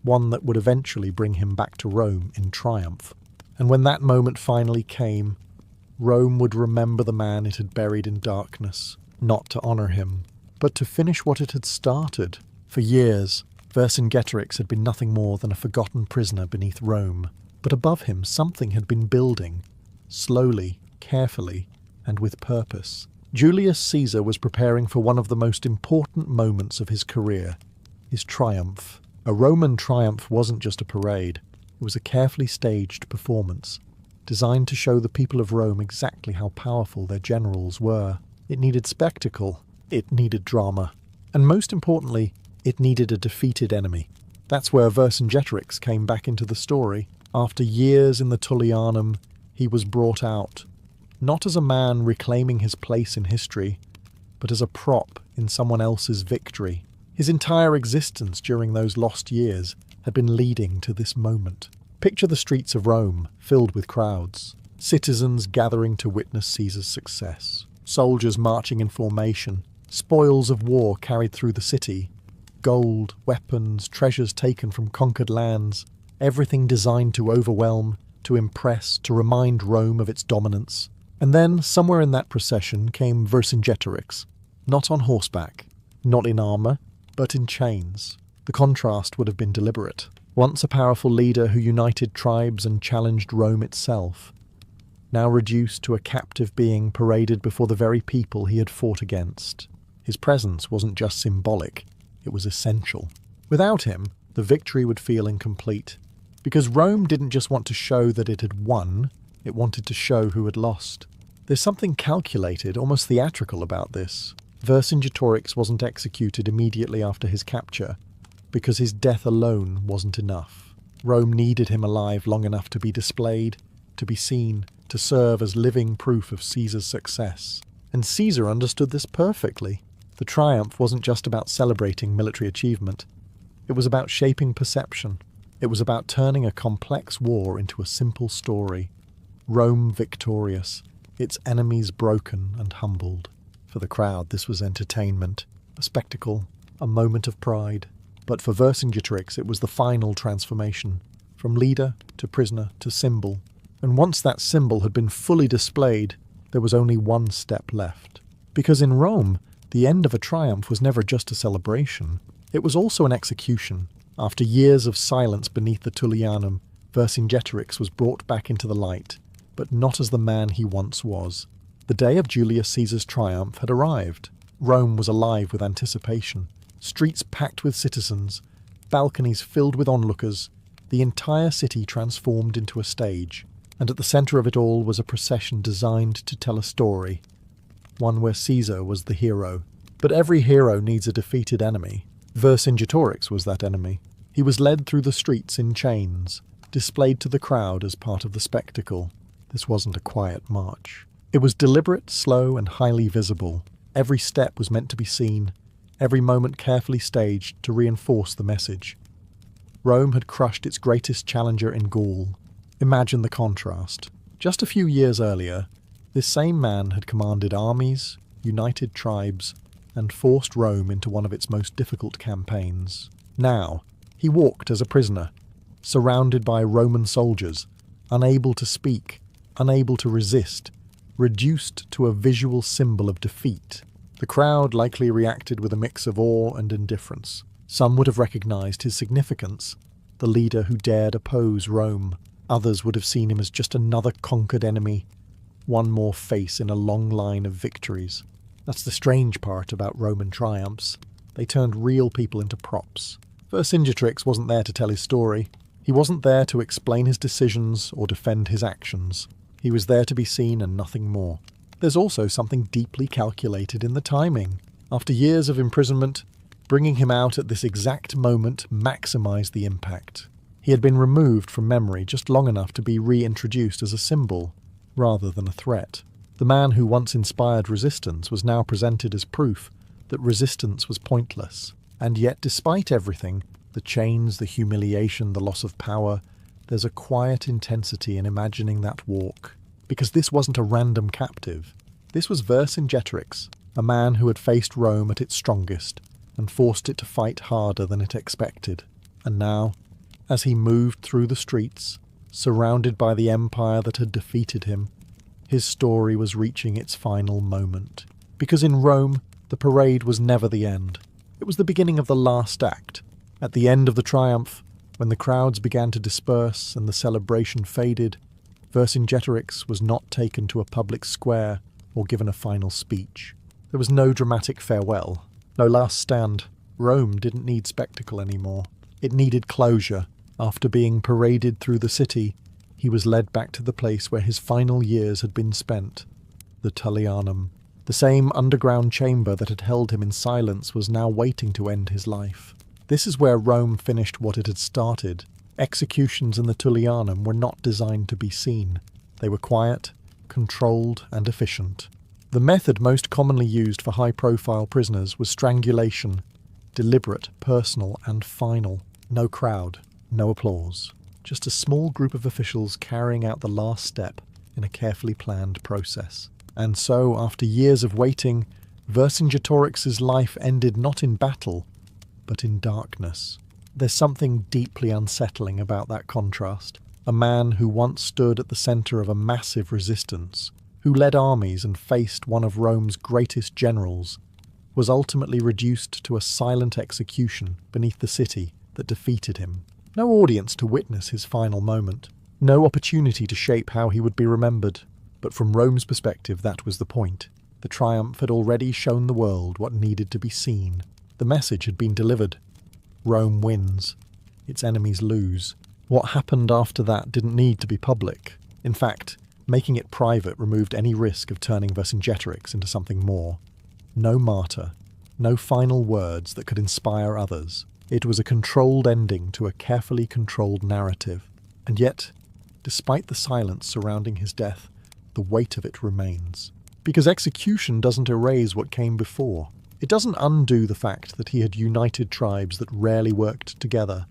Speaker 1: one that would eventually bring him back to Rome in triumph. And when that moment finally came, Rome would remember the man it had buried in darkness, not to honour him, but to finish what it had started. For years, Vercingetorix had been nothing more than a forgotten prisoner beneath Rome, but above him something had been building, slowly, carefully, and with purpose. Julius Caesar was preparing for one of the most important moments of his career, his triumph. A Roman triumph wasn't just a parade, it was a carefully staged performance, designed to show the people of Rome exactly how powerful their generals were. It needed spectacle, it needed drama, and most importantly, it needed a defeated enemy. That's where Vercingetorix came back into the story. After years in the Tullianum, he was brought out, not as a man reclaiming his place in history, but as a prop in someone else's victory. His entire existence during those lost years had been leading to this moment. Picture the streets of Rome filled with crowds, citizens gathering to witness Caesar's success, soldiers marching in formation, spoils of war carried through the city, gold, weapons, treasures taken from conquered lands, everything designed to overwhelm, to impress, to remind Rome of its dominance. And then, somewhere in that procession, came Vercingetorix, not on horseback, not in armour, but in chains. The contrast would have been deliberate. Once a powerful leader who united tribes and challenged Rome itself, now reduced to a captive being paraded before the very people he had fought against. His presence wasn't just symbolic, it was essential. Without him, the victory would feel incomplete, because Rome didn't just want to show that it had won, it wanted to show who had lost. There's something calculated, almost theatrical about this. Vercingetorix wasn't executed immediately after his capture, because his death alone wasn't enough. Rome needed him alive long enough to be displayed, to be seen, to serve as living proof of Caesar's success. And Caesar understood this perfectly. The triumph wasn't just about celebrating military achievement. It was about shaping perception. It was about turning a complex war into a simple story. Rome victorious, its enemies broken and humbled. For the crowd, this was entertainment, a spectacle, a moment of pride. But for Vercingetorix, it was the final transformation, from leader to prisoner to symbol. And once that symbol had been fully displayed, there was only one step left. Because in Rome, the end of a triumph was never just a celebration. It was also an execution. After years of silence beneath the Tullianum, Vercingetorix was brought back into the light, but not as the man he once was. The day of Julius Caesar's triumph had arrived. Rome was alive with anticipation. Streets packed with citizens, balconies filled with onlookers, the entire city transformed into a stage. And at the centre of it all was a procession designed to tell a story, one where Caesar was the hero. But every hero needs a defeated enemy. Vercingetorix was that enemy. He was led through the streets in chains, displayed to the crowd as part of the spectacle. This wasn't a quiet march. It was deliberate, slow, and highly visible. Every step was meant to be seen, every moment carefully staged to reinforce the message. Rome had crushed its greatest challenger in Gaul. Imagine the contrast. Just a few years earlier, this same man had commanded armies, united tribes, and forced Rome into one of its most difficult campaigns. Now, he walked as a prisoner, surrounded by Roman soldiers, unable to speak, unable to resist, reduced to a visual symbol of defeat. The crowd likely reacted with a mix of awe and indifference. Some would have recognized his significance, the leader who dared oppose Rome. Others would have seen him as just another conquered enemy, one more face in a long line of victories. That's the strange part about Roman triumphs. They turned real people into props. Vercingetorix wasn't there to tell his story. He wasn't there to explain his decisions or defend his actions. He was there to be seen and nothing more. There's also something deeply calculated in the timing. After years of imprisonment, bringing him out at this exact moment maximised the impact. He had been removed from memory just long enough to be reintroduced as a symbol, rather than a threat. The man who once inspired resistance was now presented as proof that resistance was pointless. And yet, despite everything, the chains, the humiliation, the loss of power, there's a quiet intensity in imagining that walk. Because this wasn't a random captive. This was Vercingetorix, a man who had faced Rome at its strongest and forced it to fight harder than it expected. And now, as he moved through the streets, surrounded by the empire that had defeated him, his story was reaching its final moment. Because in Rome, the parade was never the end. It was the beginning of the last act. At the end of the triumph, when the crowds began to disperse and the celebration faded, Vercingetorix was not taken to a public square or given a final speech. There was no dramatic farewell, no last stand. Rome didn't need spectacle anymore. It needed closure. After being paraded through the city, he was led back to the place where his final years had been spent, the Tullianum. The same underground chamber that had held him in silence was now waiting to end his life. This is where Rome finished what it had started. Executions in the Tullianum were not designed to be seen. They were quiet, controlled, and efficient. The method most commonly used for high-profile prisoners was strangulation, deliberate, personal, and final. No crowd, no applause. Just a small group of officials carrying out the last step in a carefully planned process. And so, after years of waiting, Vercingetorix's life ended not in battle, but in darkness. There's something deeply unsettling about that contrast. A man who once stood at the centre of a massive resistance, who led armies and faced one of Rome's greatest generals, was ultimately reduced to a silent execution beneath the city that defeated him. No audience to witness his final moment. No opportunity to shape how he would be remembered. But from Rome's perspective, that was the point. The triumph had already shown the world what needed to be seen. The message had been delivered. Rome wins. Its enemies lose. What happened after that didn't need to be public. In fact, making it private removed any risk of turning Vercingetorix into something more. No martyr. No final words that could inspire others. It was a controlled ending to a carefully controlled narrative. And yet, despite the silence surrounding his death, the weight of it remains. Because execution doesn't erase what came before. It doesn't undo the fact that he had united tribes that rarely worked together,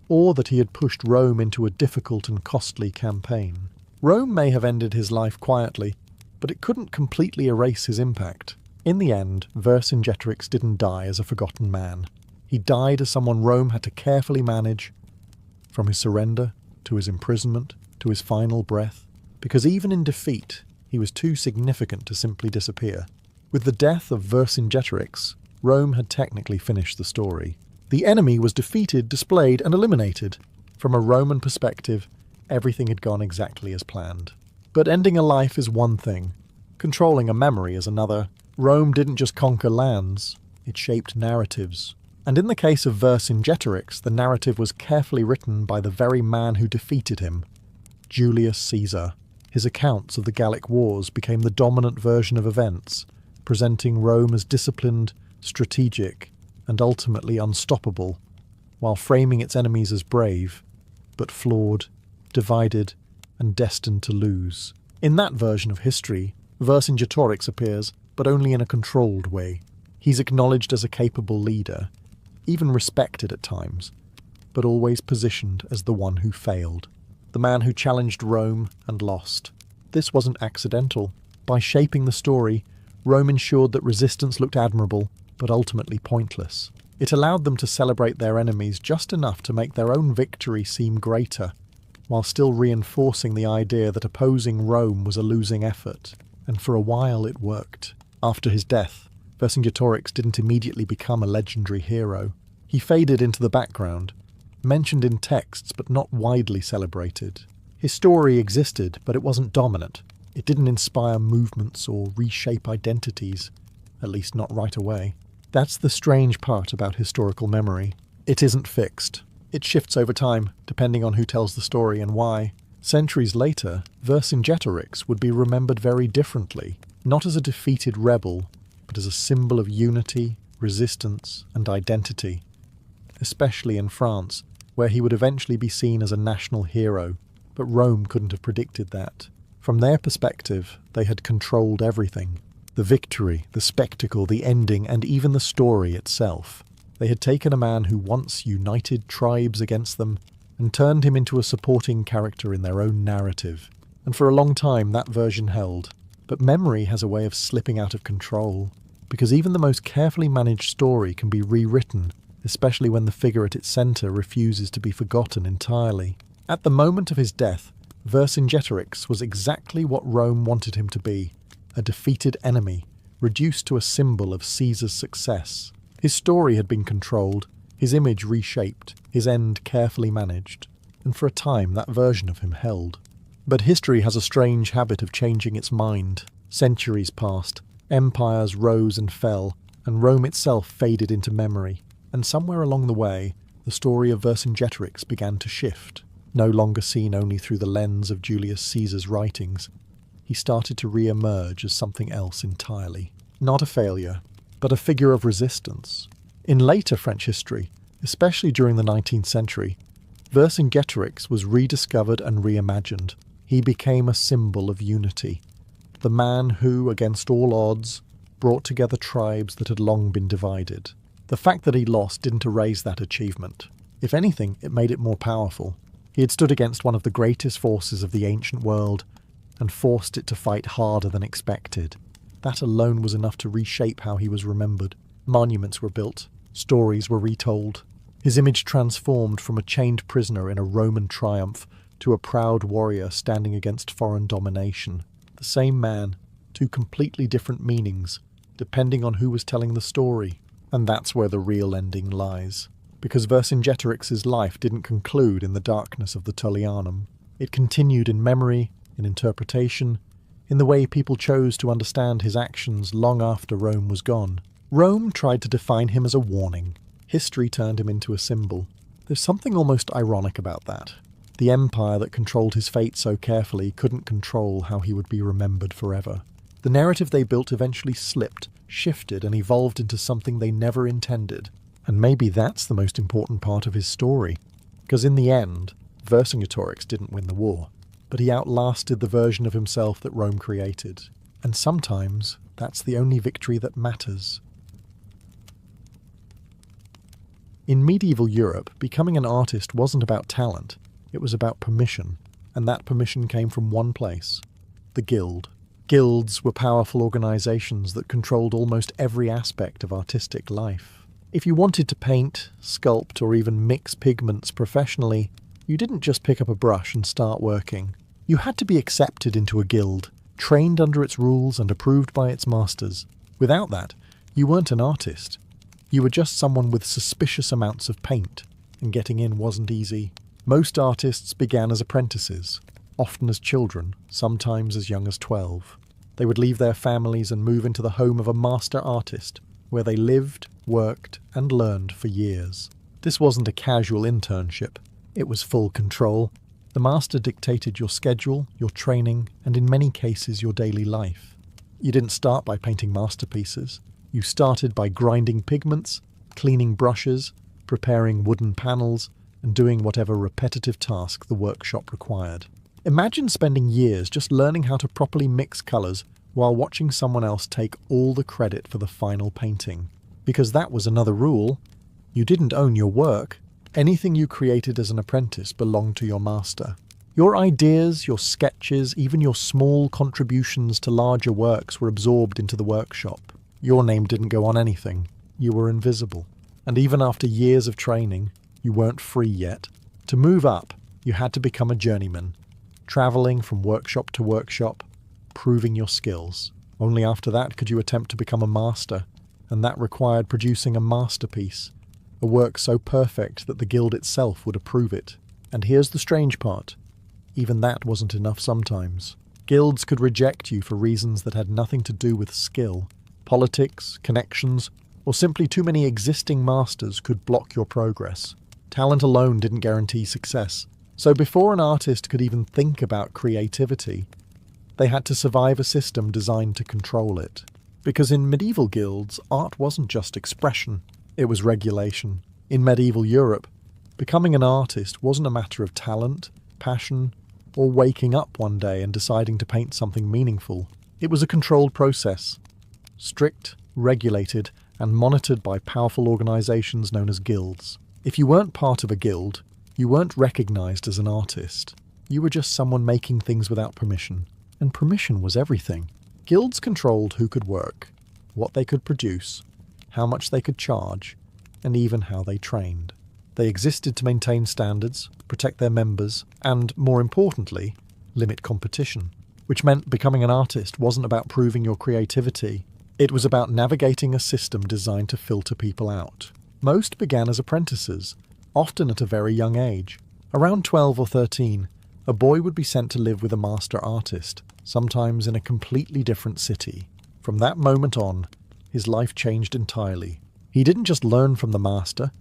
Speaker 1: or that he had pushed Rome into a difficult and costly campaign. Rome may have ended his life quietly, but it couldn't completely erase his impact. In the end, Vercingetorix didn't die as a forgotten man. He died as someone Rome had to carefully manage, from his surrender, to his imprisonment, to his final breath, because even in defeat, he was too significant to simply disappear. With the death of Vercingetorix, Rome had technically finished the story. The enemy was defeated, displayed, and eliminated. From a Roman perspective, everything had gone exactly as planned. But ending a life is one thing. Controlling a memory is another. Rome didn't just conquer lands, it shaped narratives. And in the case of Vercingetorix, the narrative was carefully written by the very man who defeated him, Julius Caesar. His accounts of the Gallic Wars became the dominant version of events, presenting Rome as disciplined, strategic, and ultimately unstoppable, while framing its enemies as brave, but flawed, divided, and destined to lose. In that version of history, Vercingetorix appears, but only in a controlled way. He's acknowledged as a capable leader, even respected at times, but always positioned as the one who failed, the man who challenged Rome and lost. This wasn't accidental. By shaping the story, Rome ensured that resistance looked admirable, but ultimately pointless. It allowed them to celebrate their enemies just enough to make their own victory seem greater, while still reinforcing the idea that opposing Rome was a losing effort. And for a while it worked. After his death, Vercingetorix didn't immediately become a legendary hero. He faded into the background, mentioned in texts but not widely celebrated. His story existed, but it wasn't dominant. It didn't inspire movements or reshape identities, at least not right away. That's the strange part about historical memory. It isn't fixed. It shifts over time, depending on who tells the story and why. Centuries later, Vercingetorix would be remembered very differently, not as a defeated rebel, but as a symbol of unity, resistance, and identity, especially in France, where he would eventually be seen as a national hero. But Rome couldn't have predicted that. From their perspective, they had controlled everything. The victory, the spectacle, the ending, and even the story itself. They had taken a man who once united tribes against them and turned him into a supporting character in their own narrative. And for a long time that version held. But memory has a way of slipping out of control, because even the most carefully managed story can be rewritten, especially when the figure at its centre refuses to be forgotten entirely. At the moment of his death, Vercingetorix was exactly what Rome wanted him to be, a defeated enemy, reduced to a symbol of Caesar's success. His story had been controlled, his image reshaped, his end carefully managed, and for a time that version of him held. But history has a strange habit of changing its mind. Centuries passed, empires rose and fell, and Rome itself faded into memory. And somewhere along the way, the story of Vercingetorix began to shift. No longer seen only through the lens of Julius Caesar's writings, he started to re-emerge as something else entirely. Not a failure, but a figure of resistance. In later French history, Especially during the 19th century, Vercingetorix was rediscovered and reimagined. He became a symbol of unity. The man who, against all odds, brought together tribes that had long been divided. The fact that he lost didn't erase that achievement. If anything, it made it more powerful. He had stood against one of the greatest forces of the ancient world and forced it to fight harder than expected. That alone was enough to reshape how he was remembered. Monuments were built, stories were retold. His image transformed from a chained prisoner in a Roman triumph to a proud warrior standing against foreign domination. The same man, two completely different meanings, depending on who was telling the story. And that's where the real ending lies. Because Vercingetorix's life didn't conclude in the darkness of the Tullianum. It continued in memory, in interpretation, in the way people chose to understand his actions long after Rome was gone. Rome tried to define him as a warning. History turned him into a symbol. There's something almost ironic about that. The empire that controlled his fate so carefully couldn't control how he would be remembered forever. The narrative they built eventually slipped, shifted, and evolved into something they never intended. And maybe that's the most important part of his story. Because in the end, Vercingetorix didn't win the war, but he outlasted the version of himself that Rome created. And sometimes, that's the only victory that matters. In medieval Europe, becoming an artist wasn't about talent, it was about permission. And that permission came from one place: the guild. Guilds were powerful organizations that controlled almost every aspect of artistic life. If you wanted to paint, sculpt, or even mix pigments professionally, you didn't just pick up a brush and start working. You had to be accepted into a guild, trained under its rules and approved by its masters. Without that, you weren't an artist. You were just someone with suspicious amounts of paint, and getting in wasn't easy. Most artists began as apprentices, often as children, sometimes as young as 12. They would leave their families and move into the home of a master artist, where they lived, worked, and learned for years. This wasn't a casual internship. It was full control. The master dictated your schedule, your training, and in many cases your daily life. You didn't start by painting masterpieces. You started by grinding pigments, cleaning brushes, preparing wooden panels, and doing whatever repetitive task the workshop required. Imagine spending years just learning how to properly mix colours while watching someone else take all the credit for the final painting. Because that was another rule. You didn't own your work. Anything you created as an apprentice belonged to your master. Your ideas, your sketches, even your small contributions to larger works were absorbed into the workshop. Your name didn't go on anything. You were invisible. And even after years of training, you weren't free yet. To move up, you had to become a journeyman, travelling from workshop to workshop, proving your skills. Only after that could you attempt to become a master, and that required producing a masterpiece, a work so perfect that the guild itself would approve it. And here's the strange part. Even that wasn't enough sometimes. Guilds could reject you for reasons that had nothing to do with skill. Politics, connections, or simply too many existing masters could block your progress. Talent alone didn't guarantee success. So before an artist could even think about creativity, they had to survive a system designed to control it. Because in medieval guilds, art wasn't just expression, it was regulation. In medieval Europe, becoming an artist wasn't a matter of talent, passion, or waking up one day and deciding to paint something meaningful. It was a controlled process, strict, regulated, and monitored by powerful organizations known as guilds. If you weren't part of a guild, you weren't recognized as an artist. You were just someone making things without permission. And permission was everything. Guilds controlled who could work, what they could produce, how much they could charge, and even how they trained. They existed to maintain standards, protect their members, and, more importantly, limit competition. Which meant becoming an artist wasn't about proving your creativity. It was about navigating a system designed to filter people out. Most began as apprentices, often at a very young age. Around 12 or 13, a boy would be sent to live with a master artist, sometimes in a completely different city. From that moment on, his life changed entirely. He didn't just learn from the master,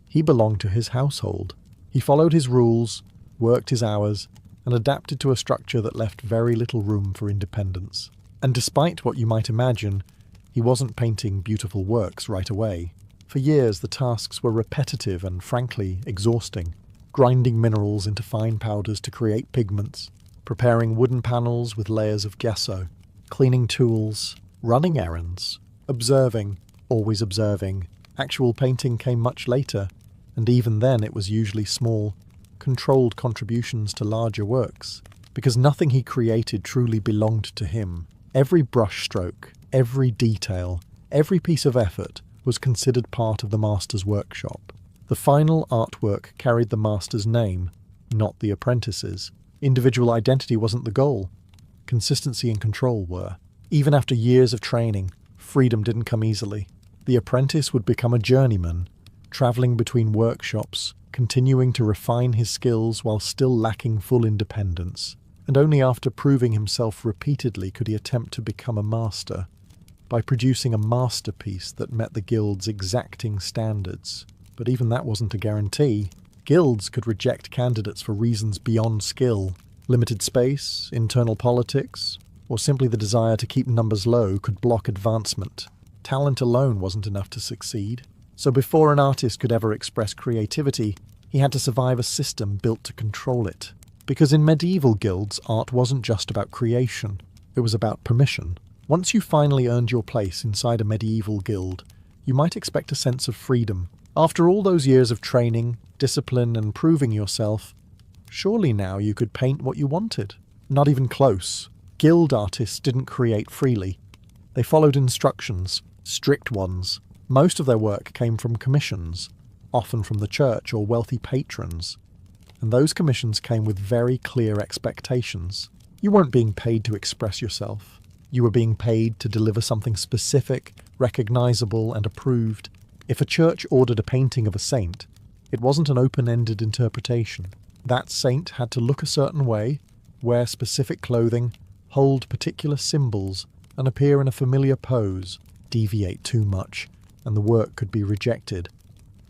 Speaker 1: he belonged to his household. He followed his rules, worked his hours, and adapted to a structure that left very little room for independence. And despite what you might imagine, he wasn't painting beautiful works right away. For years, the tasks were repetitive and, frankly, exhausting. Grinding minerals into fine powders to create pigments, preparing wooden panels with layers of gesso, cleaning tools, running errands, observing, always observing. Actual painting came much later, and even then it was usually small, controlled contributions to larger works, because nothing he created truly belonged to him. Every brushstroke, every detail, every piece of effort was considered part of the master's workshop. The final artwork carried the master's name, not the apprentice's. Individual identity wasn't the goal. Consistency and control were. Even after years of training, freedom didn't come easily. The apprentice would become a journeyman, travelling between workshops, continuing to refine his skills while still lacking full independence. And only after proving himself repeatedly could he attempt to become a master, by producing a masterpiece that met the guild's exacting standards. But even that wasn't a guarantee. Guilds could reject candidates for reasons beyond skill. Limited space, internal politics, or simply the desire to keep numbers low could block advancement. Talent alone wasn't enough to succeed. So before an artist could ever express creativity, he had to survive a system built to control it. Because in medieval guilds, art wasn't just about creation, it was about permission. Once you finally earned your place inside a medieval guild, you might expect a sense of freedom. After all those years of training, discipline, and proving yourself, surely now you could paint what you wanted. Not even close. Guild artists didn't create freely. They followed instructions, strict ones. Most of their work came from commissions, often from the church or wealthy patrons. And those commissions came with very clear expectations. You weren't being paid to express yourself. You were being paid to deliver something specific, recognizable, and approved. If a church ordered a painting of a saint, it wasn't an open-ended interpretation. That saint had to look a certain way, wear specific clothing, hold particular symbols, and appear in a familiar pose. Deviate too much, and the work could be rejected.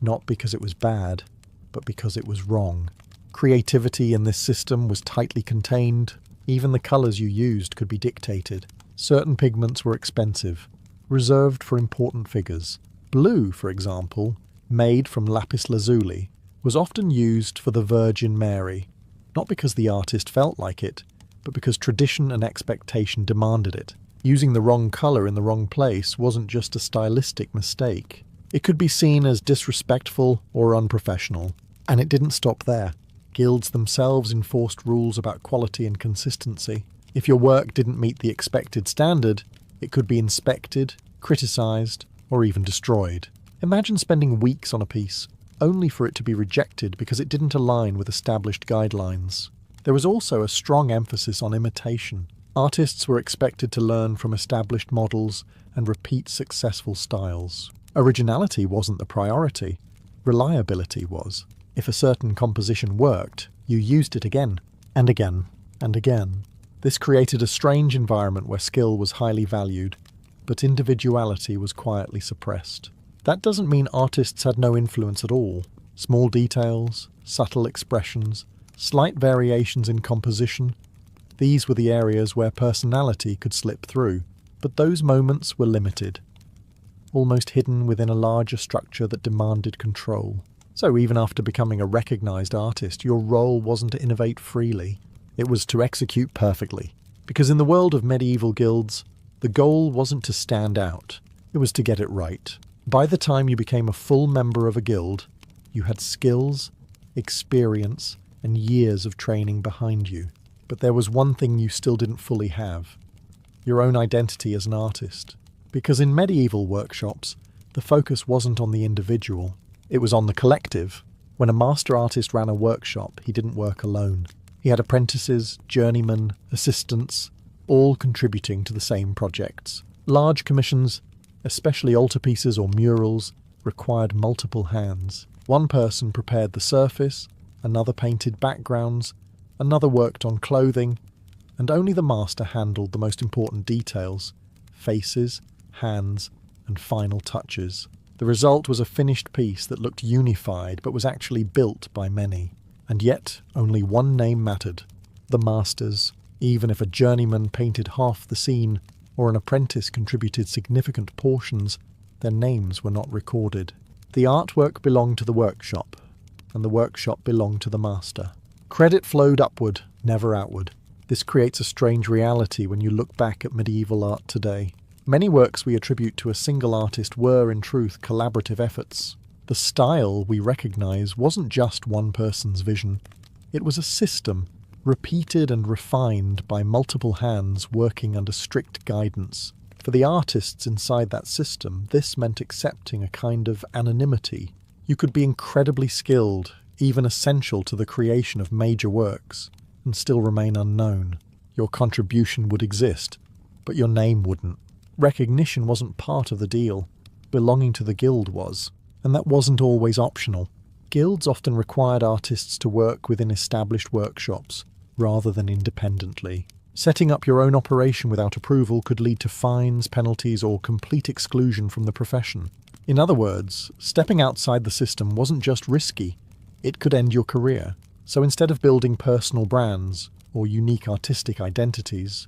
Speaker 1: Not because it was bad, but because it was wrong. Creativity in this system was tightly contained. Even the colours you used could be dictated. Certain pigments were expensive, reserved for important figures. Blue, for example, made from lapis lazuli, was often used for the Virgin Mary, not because the artist felt like it, but because tradition and expectation demanded it. Using the wrong colour in the wrong place wasn't just a stylistic mistake. It could be seen as disrespectful or unprofessional. And it didn't stop there. Guilds themselves enforced rules about quality and consistency. If your work didn't meet the expected standard, it could be inspected, criticised, or even destroyed. Imagine spending weeks on a piece, only for it to be rejected because it didn't align with established guidelines. There was also a strong emphasis on imitation. Artists were expected to learn from established models and repeat successful styles. Originality wasn't the priority. Reliability was. If a certain composition worked, you used it again, and again, and again. This created a strange environment where skill was highly valued, but individuality was quietly suppressed. That doesn't mean artists had no influence at all. Small details, subtle expressions, slight variations in composition, these were the areas where personality could slip through. But those moments were limited, almost hidden within a larger structure that demanded control. So even after becoming a recognised artist, your role wasn't to innovate freely. It was to execute perfectly. Because in the world of medieval guilds, the goal wasn't to stand out. It was to get it right. By the time you became a full member of a guild, you had skills, experience, and years of training behind you. But there was one thing you still didn't fully have: your own identity as an artist. Because in medieval workshops, the focus wasn't on the individual, it was on the collective. When a master artist ran a workshop, he didn't work alone. He had apprentices, journeymen, assistants, all contributing to the same projects. Large commissions, especially altarpieces or murals, required multiple hands. One person prepared the surface, another painted backgrounds, another worked on clothing, and only the master handled the most important details: faces, hands, and final touches. The result was a finished piece that looked unified but was actually built by many. And yet, only one name mattered: the master's. Even if a journeyman painted half the scene, or an apprentice contributed significant portions, their names were not recorded. The artwork belonged to the workshop, and the workshop belonged to the master. Credit flowed upward, never outward. This creates a strange reality when you look back at medieval art today. Many works we attribute to a single artist were, in truth, collaborative efforts. The style we recognize wasn't just one person's vision. It was a system, repeated and refined by multiple hands working under strict guidance. For the artists inside that system, this meant accepting a kind of anonymity. You could be incredibly skilled, even essential to the creation of major works, and still remain unknown. Your contribution would exist, but your name wouldn't. Recognition wasn't part of the deal. Belonging to the guild was, and that wasn't always optional. Guilds often required artists to work within established workshops, rather than independently. Setting up your own operation without approval could lead to fines, penalties, or complete exclusion from the profession. In other words, stepping outside the system wasn't just risky, it could end your career. So instead of building personal brands, or unique artistic identities,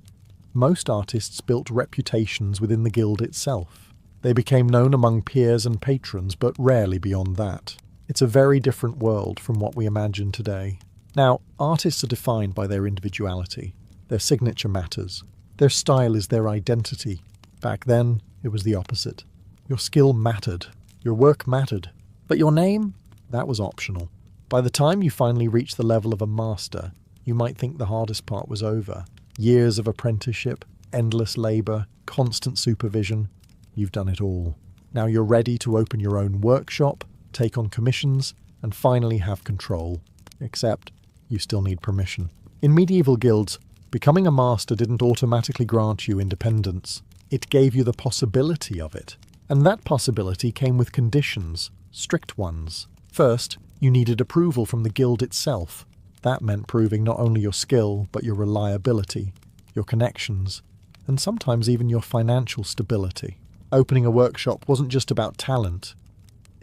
Speaker 1: most artists built reputations within the guild itself. They became known among peers and patrons, but rarely beyond that. It's a very different world from what we imagine today. Now, artists are defined by their individuality. Their signature matters. Their style is their identity. Back then, it was the opposite. Your skill mattered. Your work mattered. But your name? That was optional. By the time you finally reached the level of a master, you might think the hardest part was over. Years of apprenticeship, endless labour, constant supervision. You've done it all. Now you're ready to open your own workshop, take on commissions, and finally have control. Except, you still need permission. In medieval guilds, becoming a master didn't automatically grant you independence. It gave you the possibility of it. And that possibility came with conditions, strict ones. First, you needed approval from the guild itself. That meant proving not only your skill, but your reliability, your connections, and sometimes even your financial stability. Opening a workshop wasn't just about talent,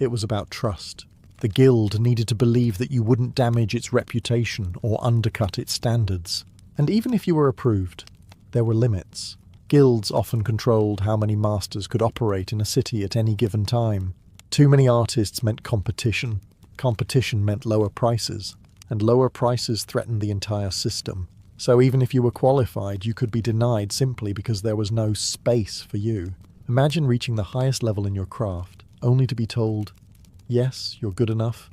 Speaker 1: it was about trust. The guild needed to believe that you wouldn't damage its reputation or undercut its standards. And even if you were approved, there were limits. Guilds often controlled how many masters could operate in a city at any given time. Too many artists meant competition. Competition meant lower prices, and lower prices threatened the entire system. So even if you were qualified, you could be denied simply because there was no space for you. Imagine reaching the highest level in your craft, only to be told, yes, you're good enough,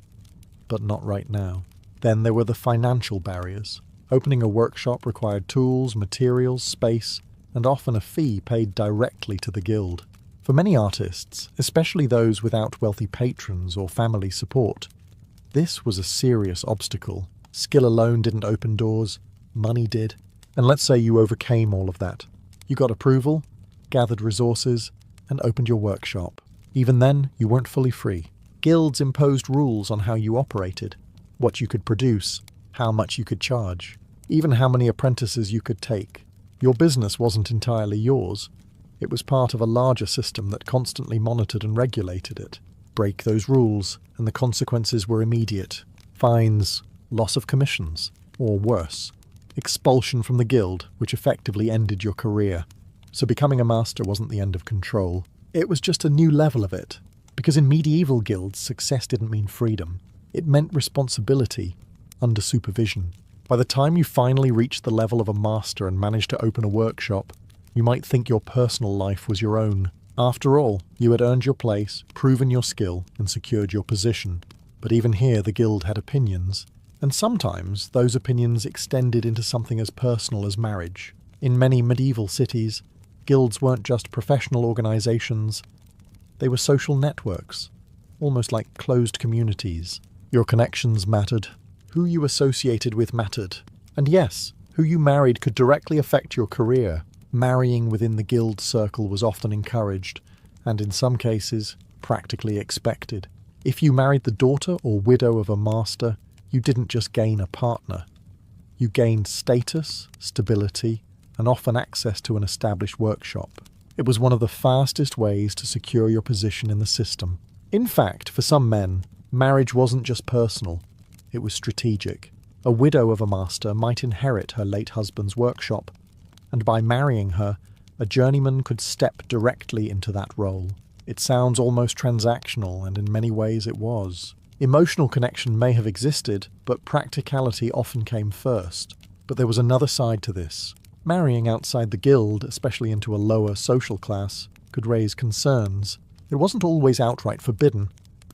Speaker 1: but not right now. Then there were the financial barriers. Opening a workshop required tools, materials, space, and often a fee paid directly to the guild. For many artists, especially those without wealthy patrons or family support, this was a serious obstacle. Skill alone didn't open doors, money did. And let's say you overcame all of that. You got approval, gathered resources, and opened your workshop. Even then, you weren't fully free. Guilds imposed rules on how you operated, what you could produce, how much you could charge, even how many apprentices you could take. Your business wasn't entirely yours. It was part of a larger system that constantly monitored and regulated it. Break those rules, and the consequences were immediate. Fines, loss of commissions, or worse, expulsion from the guild, which effectively ended your career. So becoming a master wasn't the end of control. It was just a new level of it. Because in medieval guilds, success didn't mean freedom. It meant responsibility, under supervision. By the time you finally reached the level of a master and managed to open a workshop, you might think your personal life was your own. After all, you had earned your place, proven your skill, and secured your position. But even here the guild had opinions, and sometimes those opinions extended into something as personal as marriage. In many medieval cities, guilds weren't just professional organizations, they were social networks, almost like closed communities. Your connections mattered, who you associated with mattered, and yes, who you married could directly affect your career. Marrying within the guild circle was often encouraged, and in some cases, practically expected. If you married the daughter or widow of a master, you didn't just gain a partner. You gained status, stability, and often access to an established workshop. It was one of the fastest ways to secure your position in the system. In fact, for some men, marriage wasn't just personal, it was strategic. A widow of a master might inherit her late husband's workshop, and by marrying her, a journeyman could step directly into that role. It sounds almost transactional, and in many ways it was. Emotional connection may have existed, but practicality often came first. But there was another side to this. Marrying outside the guild, especially into a lower social class, could raise concerns. It wasn't always outright forbidden,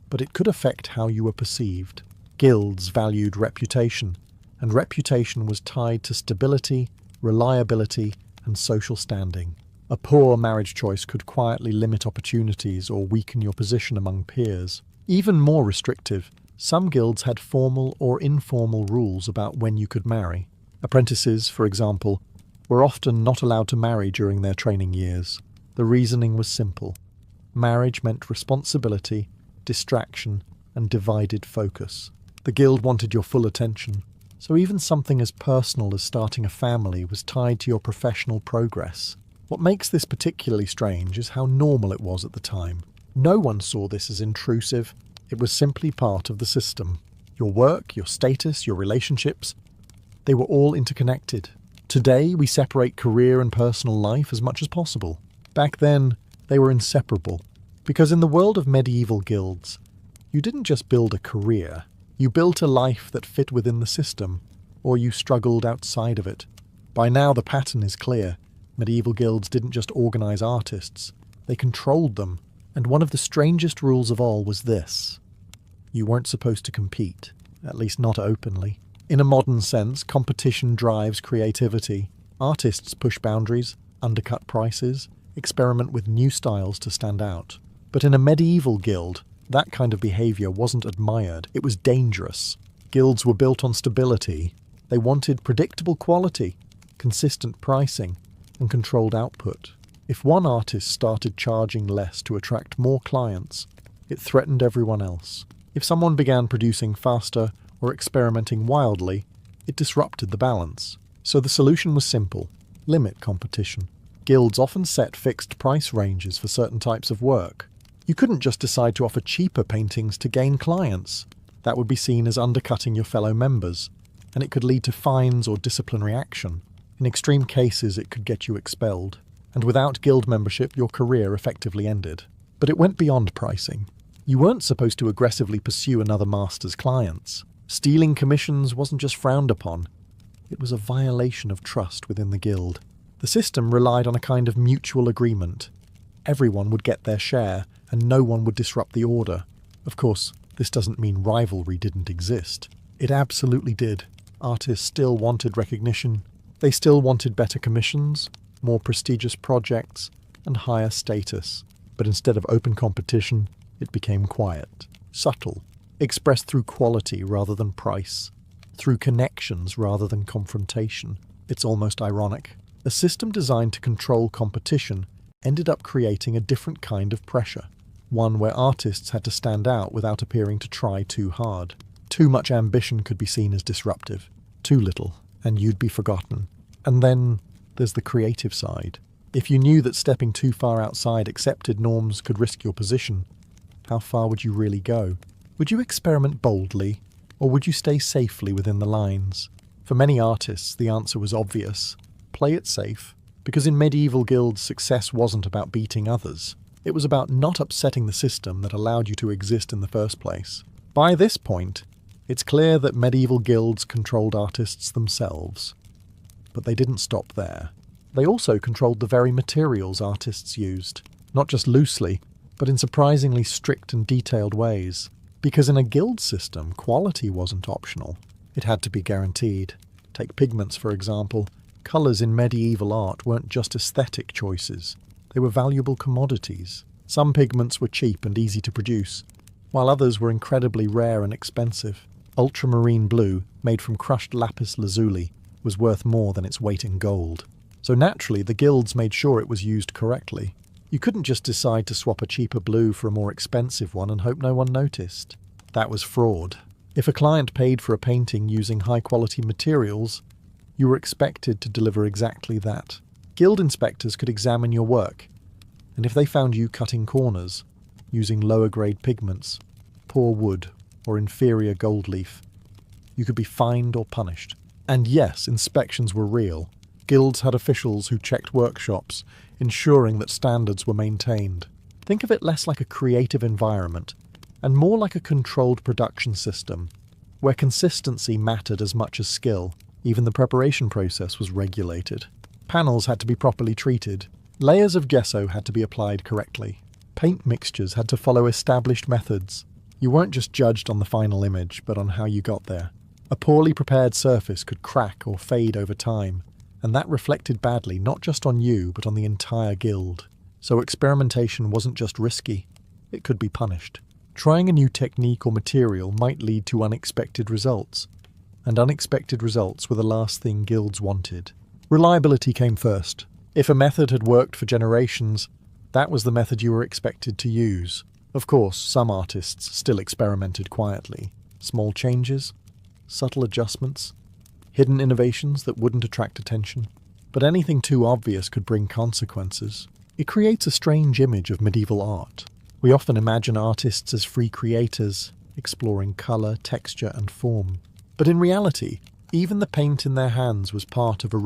Speaker 1: but it could affect how you were perceived. Guilds valued reputation, and reputation was tied to stability, reliability, and social standing. A poor marriage choice could quietly limit opportunities or weaken your position among peers. Even more restrictive, some guilds had formal or informal rules about when you could marry. Apprentices, for example, were often not allowed to marry during their training years. The reasoning was simple. Marriage meant responsibility, distraction, and divided focus. The guild wanted your full attention, so even something as personal as starting a family was tied to your professional progress. What makes this particularly strange is how normal it was at the time. No one saw this as intrusive. It was simply part of the system. Your work, your status, your relationships, they were all interconnected. Today, we separate career and personal life as much as possible. Back then, they were inseparable. Because in the world of medieval guilds, you didn't just build a career. You built a life that fit within the system, or you struggled outside of it. By now, the pattern is clear. Medieval guilds didn't just organize artists. They controlled them. And one of the strangest rules of all was this. You weren't supposed to compete, at least not openly. In a modern sense, competition drives creativity. Artists push boundaries, undercut prices, experiment with new styles to stand out. But in a medieval guild, that kind of behavior wasn't admired. It was dangerous. Guilds were built on stability. They wanted predictable quality, consistent pricing, and controlled output. If one artist started charging less to attract more clients, it threatened everyone else. If someone began producing faster or experimenting wildly, it disrupted the balance. So the solution was simple: limit competition. Guilds often set fixed price ranges for certain types of work. You couldn't just decide to offer cheaper paintings to gain clients. That would be seen as undercutting your fellow members, and it could lead to fines or disciplinary action. In extreme cases, it could get you expelled. And without guild membership, your career effectively ended. But it went beyond pricing. You weren't supposed to aggressively pursue another master's clients. Stealing commissions wasn't just frowned upon. It was a violation of trust within the guild. The system relied on a kind of mutual agreement. Everyone would get their share, and no one would disrupt the order. Of course, this doesn't mean rivalry didn't exist. It absolutely did. Artists still wanted recognition. They still wanted better commissions, more prestigious projects, and higher status. But instead of open competition, it became quiet, subtle, expressed through quality rather than price, through connections rather than confrontation. It's almost ironic. A system designed to control competition ended up creating a different kind of pressure, one where artists had to stand out without appearing to try too hard. Too much ambition could be seen as disruptive. Too little, and you'd be forgotten. And then there's the creative side. If you knew that stepping too far outside accepted norms could risk your position, how far would you really go? Would you experiment boldly, or would you stay safely within the lines? For many artists, the answer was obvious. Play it safe, because in medieval guilds, success wasn't about beating others. It was about not upsetting the system that allowed you to exist in the first place. By this point, it's clear that medieval guilds controlled artists themselves. But they didn't stop there. They also controlled the very materials artists used, not just loosely, but in surprisingly strict and detailed ways. Because in a guild system, quality wasn't optional. It had to be guaranteed. Take pigments, for example. Colours in medieval art weren't just aesthetic choices. They were valuable commodities. Some pigments were cheap and easy to produce, while others were incredibly rare and expensive. Ultramarine blue, made from crushed lapis lazuli, was worth more than its weight in gold. So naturally, the guilds made sure it was used correctly. You couldn't just decide to swap a cheaper blue for a more expensive one and hope no one noticed. That was fraud. If a client paid for a painting using high-quality materials, you were expected to deliver exactly that. Guild inspectors could examine your work, and if they found you cutting corners, using lower-grade pigments, poor wood, or inferior gold leaf, you could be fined or punished. And yes, inspections were real. Guilds had officials who checked workshops, ensuring that standards were maintained. Think of it less like a creative environment and more like a controlled production system, where consistency mattered as much as skill. Even the preparation process was regulated. Panels had to be properly treated. Layers of gesso had to be applied correctly. Paint mixtures had to follow established methods. You weren't just judged on the final image, but on how you got there. A poorly prepared surface could crack or fade over time, and that reflected badly not just on you, but on the entire guild. So experimentation wasn't just risky, it could be punished. Trying a new technique or material might lead to unexpected results, and unexpected results were the last thing guilds wanted. Reliability came first. If a method had worked for generations, that was the method you were expected to use. Of course, some artists still experimented quietly. Small changes, subtle adjustments, hidden innovations that wouldn't attract attention. But anything too obvious could bring consequences. It creates a strange image of medieval art. We often imagine artists as free creators, exploring colour, texture and form. But in reality, even the paint in their hands was part of a